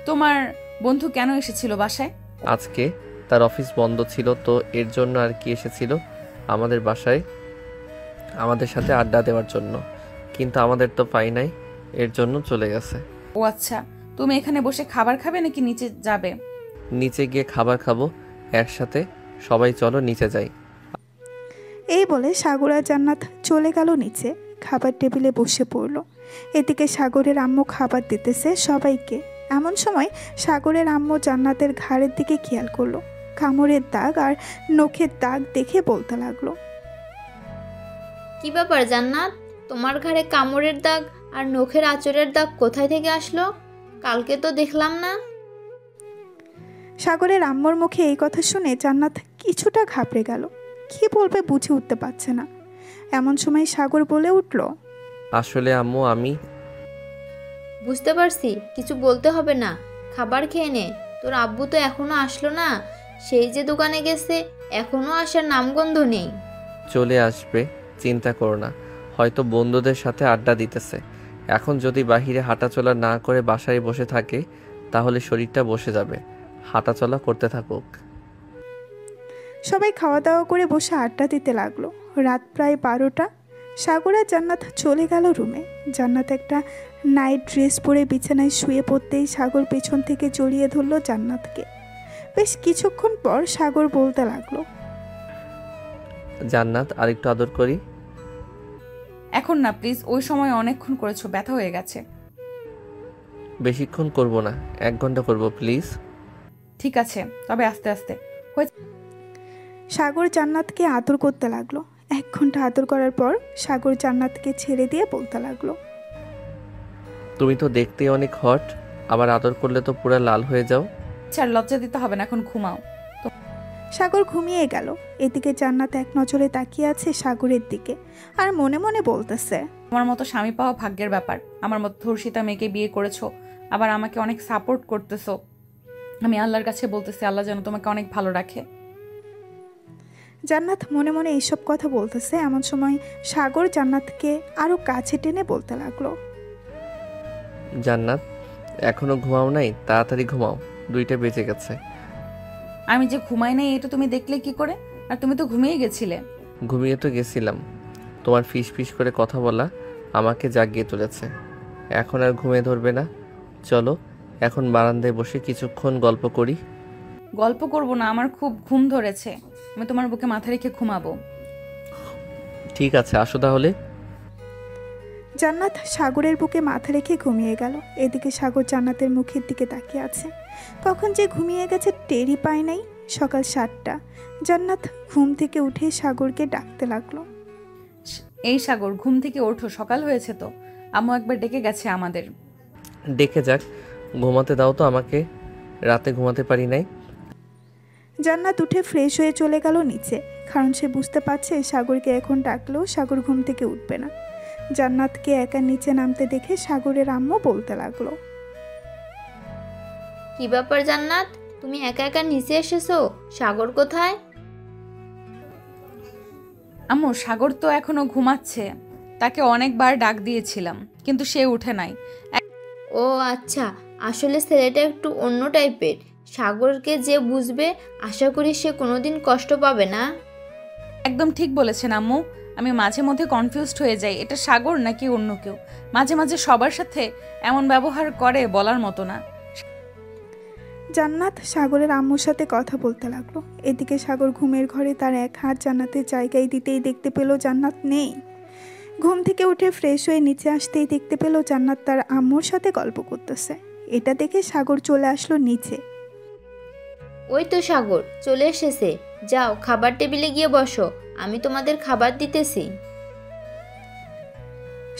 তোমার বন্ধু কেন এসেছিল বাসায়? আজকে তার অফিস বন্ধ ছিল তো এর জন্য আর কি এসেছিল আমাদের বাসায় আমাদের সাথে আড্ডা দেওয়ার জন্য, কিন্তু আমাদের তো পাই নাই, এর জন্য চলে গেছে। ও আচ্ছা, তুমি এখানে বসে খাবার খাবে নাকি নিচে যাবে? নিচে গিয়ে খাবার খাবো একসাথে, সবাই চলো নিচে যাই। এই বলে সাগর আর জান্নাত চলে গেল নিচে, খাবার টেবিলে বসে পড়ল। এদিকে সাগরের আম্মু খাবার দিতেছে সবাইকে। এমন সময় সাগরের আম্মু জান্নাতের ঘাড়ের দিকে খেয়াল করলো, কামড়ের দাগ আর নখের দাগ দেখে বলতে লাগলো, কি ব্যাপার জান্নাত, তোমার ঘাড়ে কামড়ের দাগ আর নখের আঁচড়ের দাগ কোথায় থেকে আসলো? কালকে তো দেখলাম না। সাগরের আম্মুর মুখে এই কথা শুনে জান্নাত কিছুটা ঘাবড়ে গেল, কি বলবে বুঝে উঠতে পারছে না। এমন সময় সাগর বলে উঠল, আসলে আম্মু আমি বুঝতে পারছি, কিছু বলতে হবে না, খাবার খেয়ে নে। তোর আব্বু তো এখনো আসলো না, সেই যে দোকানে গেছে, এখনো আসার নামগন্ধ নেই। চলে আসবে, চিন্তা করো না, হয়তো বন্ধুদের সাথে আড্ডা দিতেছে। এখন যদি বাহিরে হাঁটাচলা না করে বাসায় বসে থাকে তাহলে শরীরটা বসে যাবে, হাঁটাচলা করতে থাকুক। সবাই খাওয়া দাওয়া করে বসে আড্ডা দিতে লাগলো। রাত প্রায় 12টা। সাগর আর জান্নাত চলে গেল রুমে। জান্নাত একটা নাইট ড্রেস পরে বিছানায় শুয়ে পড়তেই সাগর পেছন থেকে জড়িয়ে ধরলো জান্নাতকে। বেশ কিছুক্ষণ পর সাগর বলতে লাগলো, জান্নাত আরেকটু আদর করি। এখন না প্লিজ, ওই সময় অনেকক্ষণ করেছো, ব্যথা হয়ে গেছে। বেশিক্ষণ করব না, 1 ঘন্টা করব প্লিজ। ঠিক আছে, তবে আস্তে আস্তে। সাগর জান্নাতকে আদর করতে লাগলো। 1 ঘন্টা আদর করার পর সাগর জান্নাতকে ছেড়ে দিয়ে বলতে লাগলো, তুমি তো দেখতে অনেক হট, আবার আদর করলে তো পুরো লাল হয়ে যাও। ছাড়, লজ্জা দিতে হবে না, এখন ঘুমাও। সাগর ঘুমিয়ে গেল। এদিকে জান্নাত এক নজরে তাকিয়ে আছে সাগরের দিকে আর মনে মনে বলতেছে, আমার মতো স্বামী পাওয়া ভাগ্যের ব্যাপার। আমার মতো ধর্ষিতা মেয়েকে বিয়ে করেছো, আবার আমাকে অনেক সাপোর্ট করতেছো। আমি আল্লাহর কাছে বলতেছি, আল্লাহ যেন তোমাকে অনেক ভালো রাখে। জান্নাত মনে মনে এইসব কথা বলতেছে। এমন সময় সাগর জান্নাতকে আরো কাছে টেনে বলতে লাগলো, জান্নাত এখনো ঘুমাও নাই, তাড়াতাড়ি ঘুমাও, 2টা বেজে গেছে। আমি যে ঘুমাই নাই এটা তুমি দেখলে কি করে? আর তুমি তো ঘুমিয়ে গেছিলে। ঘুমিয়ে তো গেছিলাম, তোমার ফিস ফিস করে কথা বলা আমাকে জাগিয়ে তুলেছে। এখন আর ঘুমিয়ে ধরবে না, চলো এখন বারান্দায় বসে কিছুক্ষণ গল্প করি। গল্প করব না, আমার খুব ঘুম ধরেছে, আমি তোমার বুকে মাথা রেখে ঘুমাবো। ঠিক আছে, আসো তাহলে। জান্নাত সাগরের বুকে মাথা রেখে ঘুমিয়ে গেল। এদিকে সাগর জান্নাতের মুখের দিকে তাকিয়ে আছে। কখন যে ঘুমিয়ে গেছে টেরই পায় নাই। সকাল 7টা। জান্নাত ঘুম থেকে উঠে সাগরকে ডাকতে লাগলো, এই সাগর, ঘুম থেকে ওঠো, সকাল হয়েছে তো। আম্মু একবার ডেকে গেছে আমাদের। ডেকে যাক, ঘুমাতে দাও তো আমাকে, রাতে ঘুমাতে পারি নাই। জান্নাত উঠে ফ্রেশ হয়ে চলে গেল নিচে, কারণ সে বুঝতে পারছে সাগরকে এখন ডাকলেও সাগর ঘুম থেকে উঠবে না। জান্নাতকে একা নিচে নামতে দেখে সাগরের আম্মু বলতে লাগলো, কি ব্যাপার জান্নাত, তুমি একা একা নিচে এসেছো? সাগর কোথায়? আম্মু, সাগর তো এখনো ঘুমাচ্ছে, তাকে অনেকবার ডাক দিয়েছিলাম কিন্তু সে উঠে নাই। ও আচ্ছা, আসলে ছেলেটা একটু অন্য টাইপের। সাগরকে যে বুঝবে, আশা করি সে কোনোদিন কষ্ট পাবে না। একদম ঠিক বলেছেন আম্মু, আমি মাঝে মধ্যে কনফিউজড হয়ে যাই, এটা সাগর নাকি অন্য কেউ। মাঝে মাঝে সবার সাথে এমন ব্যবহার করে বলার মতো না। জান্নাত সাগরের আম্মুর সাথে কথা বলতে লাগলো। এদিকে সাগর ঘুমের ঘরে তার এক হাত জান্নাতের জায়গায় দিতেই দেখতে পেল জান্নাত নেই। ঘুম থেকে উঠে ফ্রেশ হয়ে নিচে আসতেই দেখতে পেল জান্নাত তার আম্মুর সাথে গল্প করতেছে। এটা দেখে সাগর চলে আসলো নিচে। ওই তো সাগর চলে এসেছে, যাও খাবার টেবিলে গিয়ে বসো, আমি তোমাদের খাবার দিতেছি।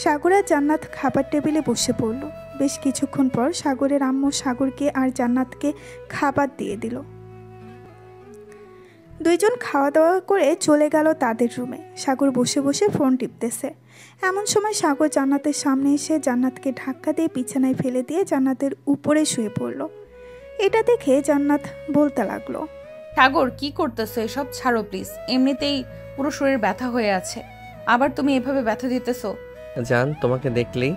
সাগর আর জান্নাত খাবার টেবিলে বসে পড়ল। বেশ কিছুক্ষণ পর সাগরের আম্মু সাগরকে আর জান্নাতকে খাবার দিয়ে দিল। দুইজন খাওয়া দাওয়া করে চলে গেল তাদের রুমে। সাগর বসে বসে ফোন টিপতেছে। এমন সময় সাগর জান্নাতের সামনে এসে জান্নাতকে ধাক্কা দিয়ে বিছানায় ফেলে দিয়ে জান্নাতের উপরে শুয়ে পড়ল। এটা দেখে জান্নাত বলতে লাগলো, সাগর কি করতেছো এসব? ছাড়ো প্লিজ, এমনিতেই পুরো শরীর ব্যথা হয়ে আছে, আবার তুমি এভাবে ব্যথা দিতেছো। জান, তোমাকে দেখলেই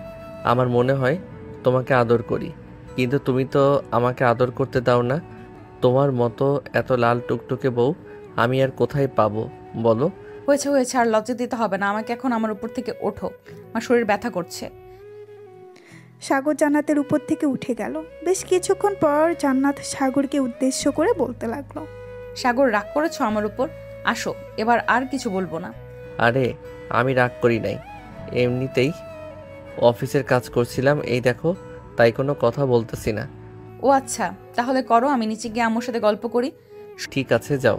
আমার মনে হয় তোমাকে আদর করি, কিন্তু তুমি তো আমাকে আদর করতে দাও না। তোমার মতো এত লাল টুকটুকে বউ আমি আর কোথায় পাবো বলো? হয়েছে হয়েছে, আর লজ্জা দিতে হবে না আমাকে। এখন আমার উপর থেকে ওঠো, আমার শরীর ব্যথা করছে। সাগর জান্নাতের উপর থেকে উঠে গেল। বেশ কিছুক্ষণ পর জান্নাত সাগরকে উদ্দেশ্য করে বলতে লাগলো, সাগর রাগ করেছো আমার উপর? আসো, এবার আর কিছু বলবো না। আরে আমি রাগ করি নাই, এমনিতেই অফিসের কাজ করছিলাম, এই দেখো, তাই কোনো কথা বলতেছি না। ও আচ্ছা, তাহলে করো, আমি নিচে গিয়ে আম্মুর সাথে গল্প করি। ঠিক আছে, যাও।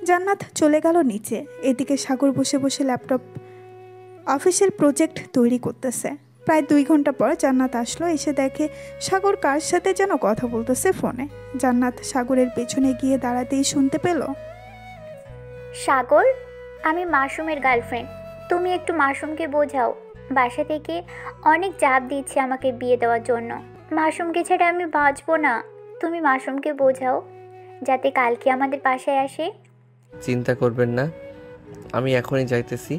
জান্নাত চলে গেল নিচে। এদিকে সাগর বসে বসে ল্যাপটপ অফিসের প্রজেক্ট তৈরি করতেছে। প্রায় 2 ঘন্টা পর জান্নাত আসলো। এসে দেখে সাগর কার সাথে যেন কথা বলতেছে ফোনে। জান্নাত সাগরের পেছনে গিয়ে দাঁড়াতেই শুনতে পেল, সাগর, আমি মাসুমের গার্লফ্রেন্ড, তুমি একটু মাসুমকে বোঝাও, বাসা থেকে অনেক চাপ দিচ্ছে আমাকে বিয়ে দেওয়ার জন্য। মাসুমকে ছাড়া আমি বাঁচবো না, তুমি মাসুমকে বোঝাও যাতে কালকে আমাদের বাসায় আসে। চিন্তা করবেন না, আমি এখনই যাইতেছি।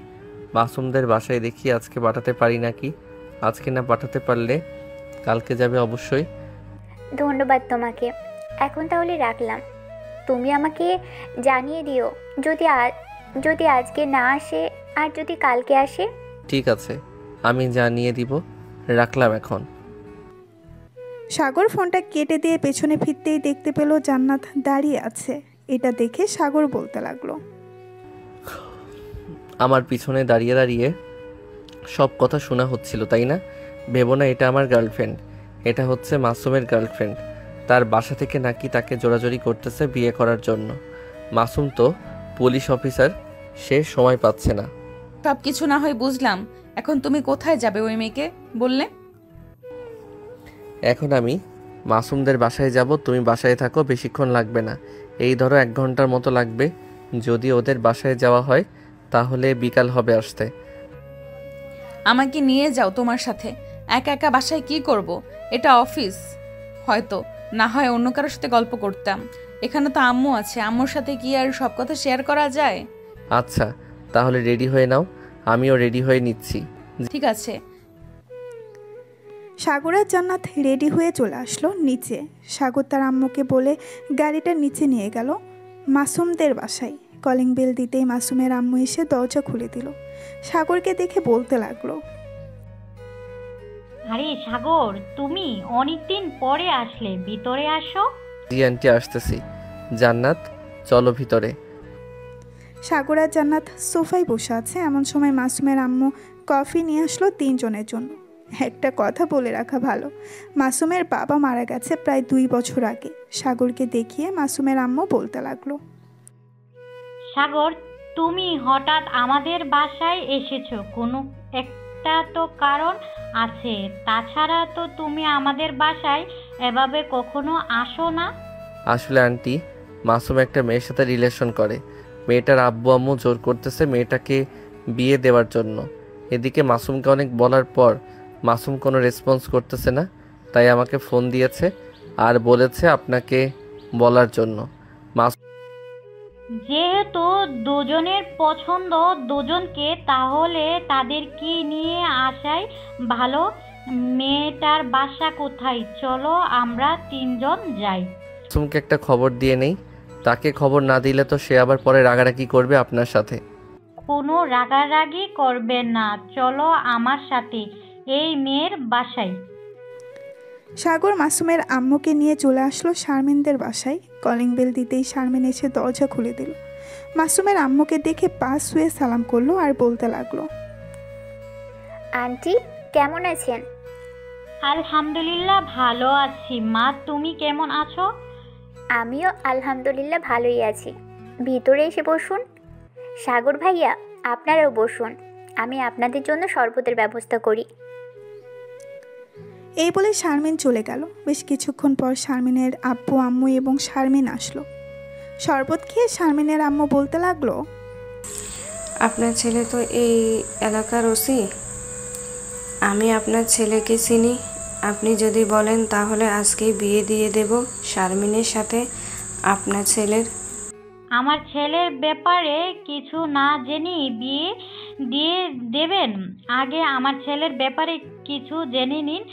মাসুমদের বাসায় দেখি আজকে পাঠাতে পারি নাকি। আজকে না পাঠাতে পারলে কালকে যাবে অবশ্যই। ধন্যবাদ তোমাকে, এখন তাহলে রাখলাম। তুমি আমাকে জানিয়ে দিও যদি আজকে না আসে আর যদি কালকে আসে। ঠিক আছে, আমি জানিয়ে দিব। রাখলাম এখন। সাগর ফোনটা কেটে দিয়ে পেছনে ফিরতেই দেখতে পেল জান্নাত দাঁড়িয়ে আছে। এটা দেখে সাগর বলতে লাগলো, আমার পিছনে দাঁড়িয়ে দাঁড়িয়ে সব কথা শোনা হচ্ছিল, তাই না? ভেবো না এটা আমার গার্লফ্রেন্ড, এটা হচ্ছে মাসুমের গার্লফ্রেন্ড। তার বাসা থেকে নাকি তাকে জোরাজোরি করতেছে বিয়ে করার জন্য। মাসুম তো পুলিশ অফিসার, সে সময় পাচ্ছে না। সব কিছু না হয় বুঝলাম, এখন তুমি কোথায় যাবে ওই মেয়েকে বললে? এখন আমি মাসুমদের বাসায় যাব, তুমি বাসায় থাকো, বেশিক্ষণ লাগবে না। এই ধরো 1 ঘন্টার মতো লাগবে। যদি ওদের বাসায় যাওয়া হয় তাহলে বিকাল হবে আসতে। আমাকে নিয়ে যাও তোমার সাথে, একা একা বাসায় কি করব? এটা অফিস, হয়তো না হয় অন্য কারোর সাথে গল্প করতাম। এখানে তো আম্মু আছে, আম্মুর সাথে কি আর সব কথা শেয়ার করা যায়? আচ্ছা, তাহলে রেডি হয়ে নাও, আমিও রেডি হয়ে নিচ্ছি। ঠিক আছে। সাগর আর জান্নাত রেডি হয়ে চলে আসলো নিচে। সাগর তার আম্মুকে বলে গাড়িটা নিচে নিয়ে গেল মাসুমদের বাসায়। কলিং বেল দিতেই মাসুমের আম্মু এসে দরজা খুলে দিল। সাগরকে দেখে বলতে লাগলো, আরে সাগর, তুমি অনেকদিন পরে আসলে, ভিতরে আসো। জি আন্টি, আসতেছি। জান্নাত, চলো ভিতরে। সাগর আর জান্নাত সোফায় বসে আছে। এমন সময় মাসুমের আম্মু কফি নিয়ে আসলো 3 জনের জন্য। একটা কথা বলে রাখা ভালো, মাসুমের বাবা মারা গেছে প্রায় 2 বছর আগে। সাগরকে দেখিয়ে মাসুমের আম্মু বলতে লাগলো, সাগর, তুমি হঠাৎ আমাদের বাসায় এসেছো, কোনো একটা তো কারণ আছে, তাছাড়া তো তুমি আমাদের বাসায় এভাবে কখনো আসো না। আসলে আন্টি, মাসুম একটা মেয়ের সাথে রিলেশন করে। মেয়েটার আব্বু আম্মু জোর করতেছে মেয়েটাকে বিয়ে দেওয়ার জন্য। এদিকে মাসুমকে অনেক বলার পর মাসুম কোনো রেসপন্স করতেছে না, তাই আমাকে ফোন দিয়েছে আর বলেছে আপনাকে বলার জন্য। যেহেতু দুজনের পছন্দ দুজনকে, তাহলে তাদের কি নিয়ে আসাই ভালো। মেয়েটার বাসা কোথায়? চলো আমরা 3 জন যাই। মাসুমকে একটা খবর দিয়ে নেই, তাকে খবর না দিলে তো সে আবার পরে রাগারাগি করবে আপনার সাথে। কোনো রাগারাগি করবে না, চলো আমার সাথে এই মেয়ের বাসায়। সাগর মাসুমের আম্মুকে নিয়ে চলে আসলো শারমিনদের বাসায়। কলিং বেল দিতেই শারমিন এসে দরজা খুলে দিল। মাসুমের আম্মুকে দেখে পাশ হয়ে সালাম করলো আর বলতে লাগলো, আন্টি কেমন আছেন? আলহামদুলিল্লাহ ভালো আছি মা, তুমি কেমন আছো? আমিও আলহামদুলিল্লাহ ভালোই আছি। ভিতরে এসে বসুন। সাগর ভাইয়া, আপনারাও বসুন, আমি আপনাদের জন্য শরবতের ব্যবস্থা করি। এই বলে শারমিন চলে গেল। বেশ কিছুক্ষণ পর শারমিনের আব্বু আম্মু এবং শারমিন আসলো। শরবত খেয়ে শারমিনের আম্মু বলতে লাগলো, আপনার ছেলে তো এই এলাকার ওসি, আমি আপনার ছেলেকে চিনি। আপনি যদি বলেন তাহলে আজকেই বিয়ে দিয়ে দেব শারমিনের সাথে। আপনার ছেলের আমার ছেলের ব্যাপারে কিছু না জেনে বিয়ে দিয়ে দেবেন? আগে আমার ছেলের ব্যাপারে কিছু জেনে নিন,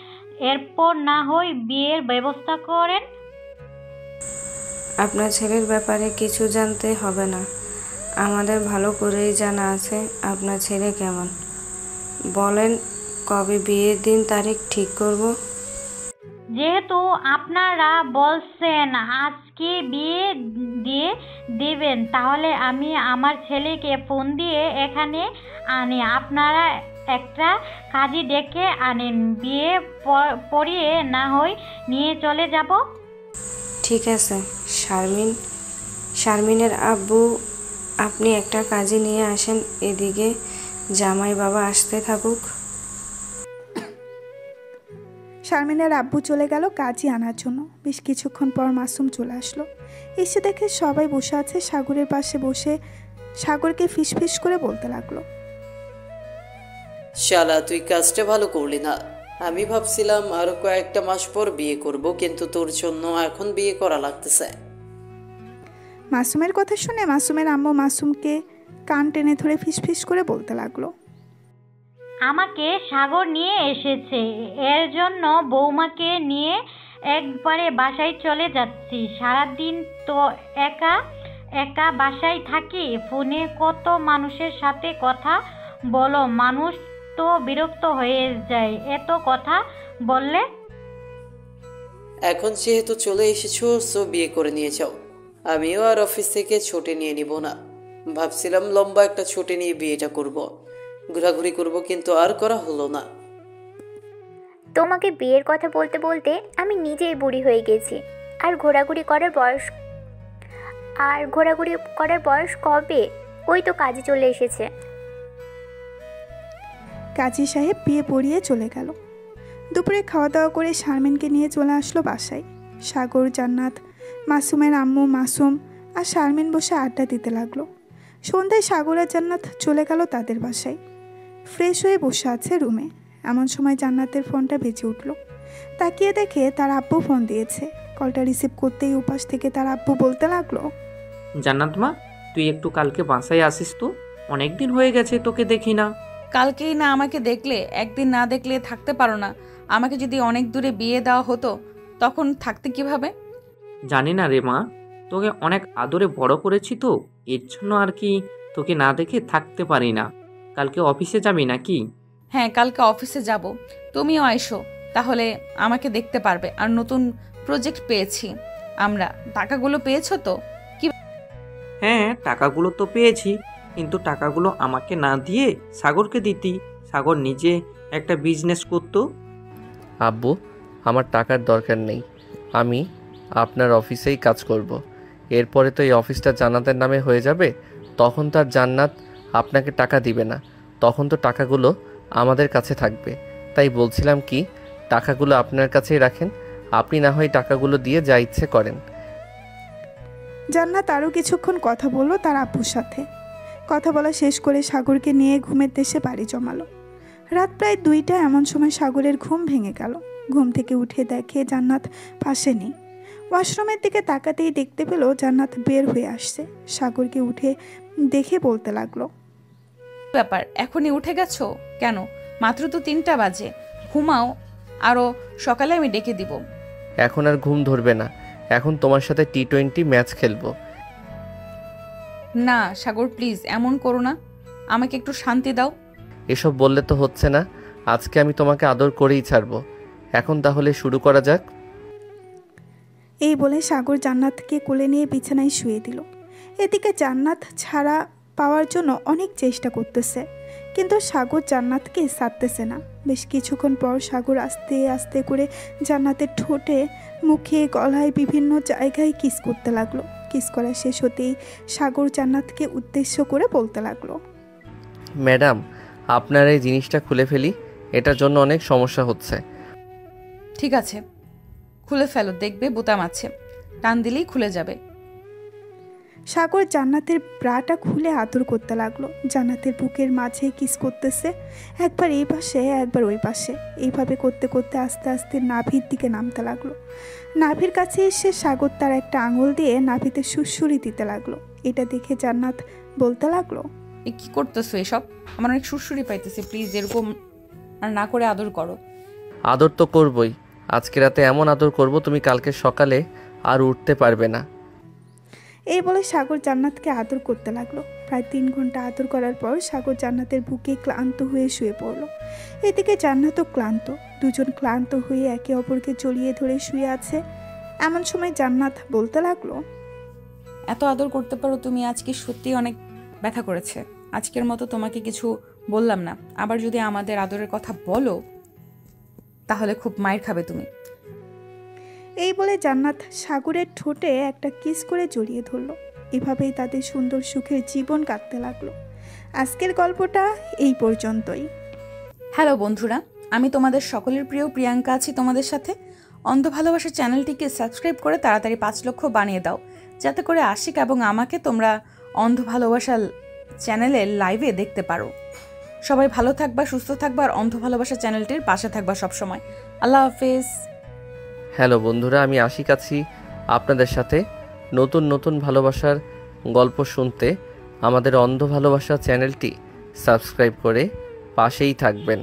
এরপর না হয় বিয়ের ব্যবস্থা করেন। আপনার ছেলের ব্যাপারে কিছু জানতে হবে না, আমাদের ভালো করেই জানা আছে আপনার ছেলে কেমন। বলেন কবে বিয়ের দিন তারিখ ঠিক করব? যেহেতু আপনারা বলছেন আজকে বিয়ে দিয়ে দেবেন, তাহলে আমি আমার ছেলেকে ফোন দিয়ে এখানে আনি। আপনারা একটা কাজী ডেকে আনেন, বিয়ে পড়িয়ে না হয় নিয়ে চলে যাব। ঠিক আছে শারমিনের আব্বু, আপনি একটা কাজে নিয়ে আসেন, এদিকে জামাই বাবা আসতে থাকুক। শারমিনের আব্বু চলে গেল কাজী আনার জন্য। বেশ কিছুক্ষণ পর মাসুম চলে আসলো। এসে দেখে সবাই বসে আছে। সাগরের পাশে বসে সাগরকে ফিসফিস করে বলতে লাগলো, শালা তুই কাজটা ভালো করলি না। আমি ভাবছিলাম আরো কয়েকটা মাস পর বিয়ে করব, কিন্তু তোর জন্য এখন বিয়ে করা লাগতেছে। মাসুমের কথা শুনে মাসুমের আম্মু মাসুমকে কান টেনে ধরে ফিসফিস করে বলতে লাগলো, আমাকে সাগর নিয়ে এসেছে, এর জন্য বৌমাকে নিয়ে একবারে বাসায় চলে যাচ্ছি। সারাদিন তো একা একা বাসায় থাকি, ফোনে কত মানুষের সাথে কথা বলো, মানুষ তো বিরক্ত হয়ে যায় এত কথা বললে। এখন যেহেতু চলে এসেছো, সো বিয়ে করে নিয়ে যাও। আমিও আর অফিস থেকে ছুটি নিয়ে নিব না। ভাবছিলাম লম্বা একটা ছুটি নিয়ে বিয়েটা করব, ঘোরাঘুরি করব, কিন্তু আর করা হলো না। তোমাকে বিয়ের কথা বলতে বলতে আমি নিজেই বুড়ি হয়ে গেছি। আর ঘোরাঘুরি করার বয়স কবে? ওই তো কাজে চলে এসেছে। কাজী সাহেব বিয়ে পড়িয়ে চলে গেল। দুপুরে খাওয়া দাওয়া করে শারমিনকে নিয়ে চলে আসলো বাসায়। সাগর, জান্নাত, মাসুমের আম্মু, মাসুম আর শারমিন বসে আড্ডা দিতে লাগলো। সন্ধ্যায় সাগর আর জান্নাত চলে গেল তাদের বাসায়। ফ্রেশ হয়ে বসে আছে রুমে। এমন সময় জান্নাতের ফোনটা বেজে উঠল। তাকিয়ে দেখে তার আব্বু ফোন দিয়েছে। কলটা রিসিভ করতেই উপাস থেকে তার আব্বু বলতে লাগলো, জান্নাত মা, তুই একটু কালকে বাসায় আসিস তো, অনেক দিন হয়ে গেছে তোকে দেখি না। কালকেই না আমাকে দেখলে? একদিন না দেখলে থাকতে পারো না? আমাকে যদি অনেক দূরে বিয়ে দেওয়া হতো তখন থাকতে কিভাবে? জানি না রে মা, তোকে অনেক আদরে বড় করেছি তো, এর জন্য আর কি তোকে না দেখে থাকতে পারি না। কালকে অফিসে যাবি নাকি? হ্যাঁ, কালকে অফিসে যাব, তুমিও আইসো, তাহলে আমাকে দেখতে পারবে। আর নতুন প্রজেক্ট পেয়েছি আমরা। টাকাগুলো পেয়েছো তো? কি? হ্যাঁ, টাকাগুলো তো পেয়েছি, কিন্তু টাকাগুলো আমাকে না দিয়ে সাগরকে দিতি। সাগর নিজে একটা বিজনেস করতো। আব্বু, আমার টাকার দরকার নেই, আমি আপনার অফিসেই কাজ করব। এরপরে তো এই অফিসটা জান্নাতের নামে হয়ে যাবে, তখন তার জান্নাত আপনাকে টাকা দিবে না, তখন তো টাকাগুলো আমাদের কাছে থাকবে। তাই বলছিলাম কি, টাকাগুলো আপনার কাছেই রাখেন, আপনি না হয় টাকাগুলো দিয়ে যা ইচ্ছে করেন। জান্নাত আরও কিছুক্ষণ কথা বলল তার আব্বুর সাথে। কথা বলা শেষ করে সাগরকে নিয়ে ঘুমের দেশে বাড়ি জমালো। রাত প্রায় 2টা। এমন সময় সাগরের ঘুম ভেঙে গেল। ঘুম থেকে উঠে দেখে জান্নাত পাশে নেই। ওয়াশরুমের দিকে তাকাতেই দেখতে পেল জান্নাত বের হয়ে আসছে। সাগরকে উঠে দেখে বলতে লাগলো, ব্যাপার, এখনই উঠে গেছো কেন? মাত্র তো 3টা বাজে, ঘুমাও, আরও সকালে আমি ডেকে দিব। এখন আর ঘুম ধরবে না, এখন তোমার সাথে T20 ম্যাচ খেলবো। না সাগর, প্লিজ এমন করো না, আমাকে একটু শান্তি দাও। এসব বললে তো হচ্ছে না, আজকে আমি তোমাকে আদর করেই ছাড়বো। এখন তাহলে শুরু করা যাক। এই বলে সাগর জান্নাতকে কোলে নিয়ে বিছানায় শুয়ে দিল। এদিকে জান্নাত ছাড়া পাওয়ার জন্য অনেক চেষ্টা করতেছে, কিন্তু সাগর জান্নাতকে ছাড়তেছে না। বেশ কিছুক্ষণ পর সাগর আস্তে আস্তে করে জান্নাতের ঠোঁটে, মুখে, গলায় বিভিন্ন জায়গায় কিস করতে লাগলো। কিস করা শেষ হতেই সাগর জান্নাতকে উদ্দেশ্য করে বলতে লাগলো, ম্যাডাম, আপনার এই জিনিসটা খুলে ফেলি, এটার জন্য অনেক সমস্যা হচ্ছে। ঠিক আছে, খুলে ফেলো, দেখবে বোতাম আছে, টান দিলেই খুলে যাবে। সাগর জান্নাতের ব্রাটা খুলে আদর করতে লাগলো। জান্নাতের বুকের মাঝে কিস করতেছে, একবার এই পাশে একবার ওই পাশে। এইভাবে করতে করতে আস্তে আস্তে নাভির দিকে নামতে লাগলো। নাভির কাছে এসে সাগর তার একটা আঙুল দিয়ে নাভিতে সুরসুরি দিতে লাগলো। এটা দেখে জান্নাত বলতে লাগলো, এ কি করতেছো এসব? আমার অনেক সুরসুরি পাইতেছে, প্লিজ এরকম আর না করে আদর করো। আদর তো করবই, আজকে রাতে এমন আদর করব তুমি কালকে সকালে আর উঠতে পারবে না। এই বলে সাগর জান্নাতকে আদর করতে লাগলো। প্রায় 3 ঘন্টা আদর করার পর সাগর জান্নাতের বুকে ক্লান্ত হয়ে শুয়ে পড়লো। এদিকে জান্নাতও ক্লান্ত। দুজন ক্লান্ত হয়ে একে অপরকে জড়িয়ে ধরে শুয়ে আছে। এমন সময় জান্নাত বলতে লাগলো, এত আদর করতে পারো তুমি, আজকে সত্যি অনেক ব্যথা করেছে। আজকের মতো তোমাকে কিছু বললাম না, আবার যদি আমাদের আদরের কথা বলো তাহলে খুব মায়ের খাবে তুমি। এই বলে জান্নাত সাগরের ঠোঁটে একটা কিস করে জড়িয়ে ধরলো। এভাবেই তাদের সুন্দর সুখের জীবন কাটতে লাগলো। আজকের গল্পটা এই পর্যন্তই। হ্যালো বন্ধুরা, আমি তোমাদের সকলের প্রিয় প্রিয়াঙ্কা আছি তোমাদের সাথে। অন্ধ ভালোবাসা চ্যানেলটিকে সাবস্ক্রাইব করে তাড়াতাড়ি 5 লক্ষ বানিয়ে দাও, যাতে করে আশিক এবং আমাকে তোমরা অন্ধ ভালোবাসা চ্যানেলে লাইভে দেখতে পারো। সবাই ভালো থাকবা, সুস্থ থাকবা, আর অন্ধ ভালোবাসা চ্যানেলটির পাশে থাকবা সবসময়। আল্লাহ হাফেজ। হ্যালো বন্ধুরা, আমি আশিক আছি আপনাদের সাথে। নতুন নতুন ভালোবাসার গল্প শুনতে আমাদের অন্ধ ভালোবাসা চ্যানেলটি সাবস্ক্রাইব করে পাশেই থাকবেন।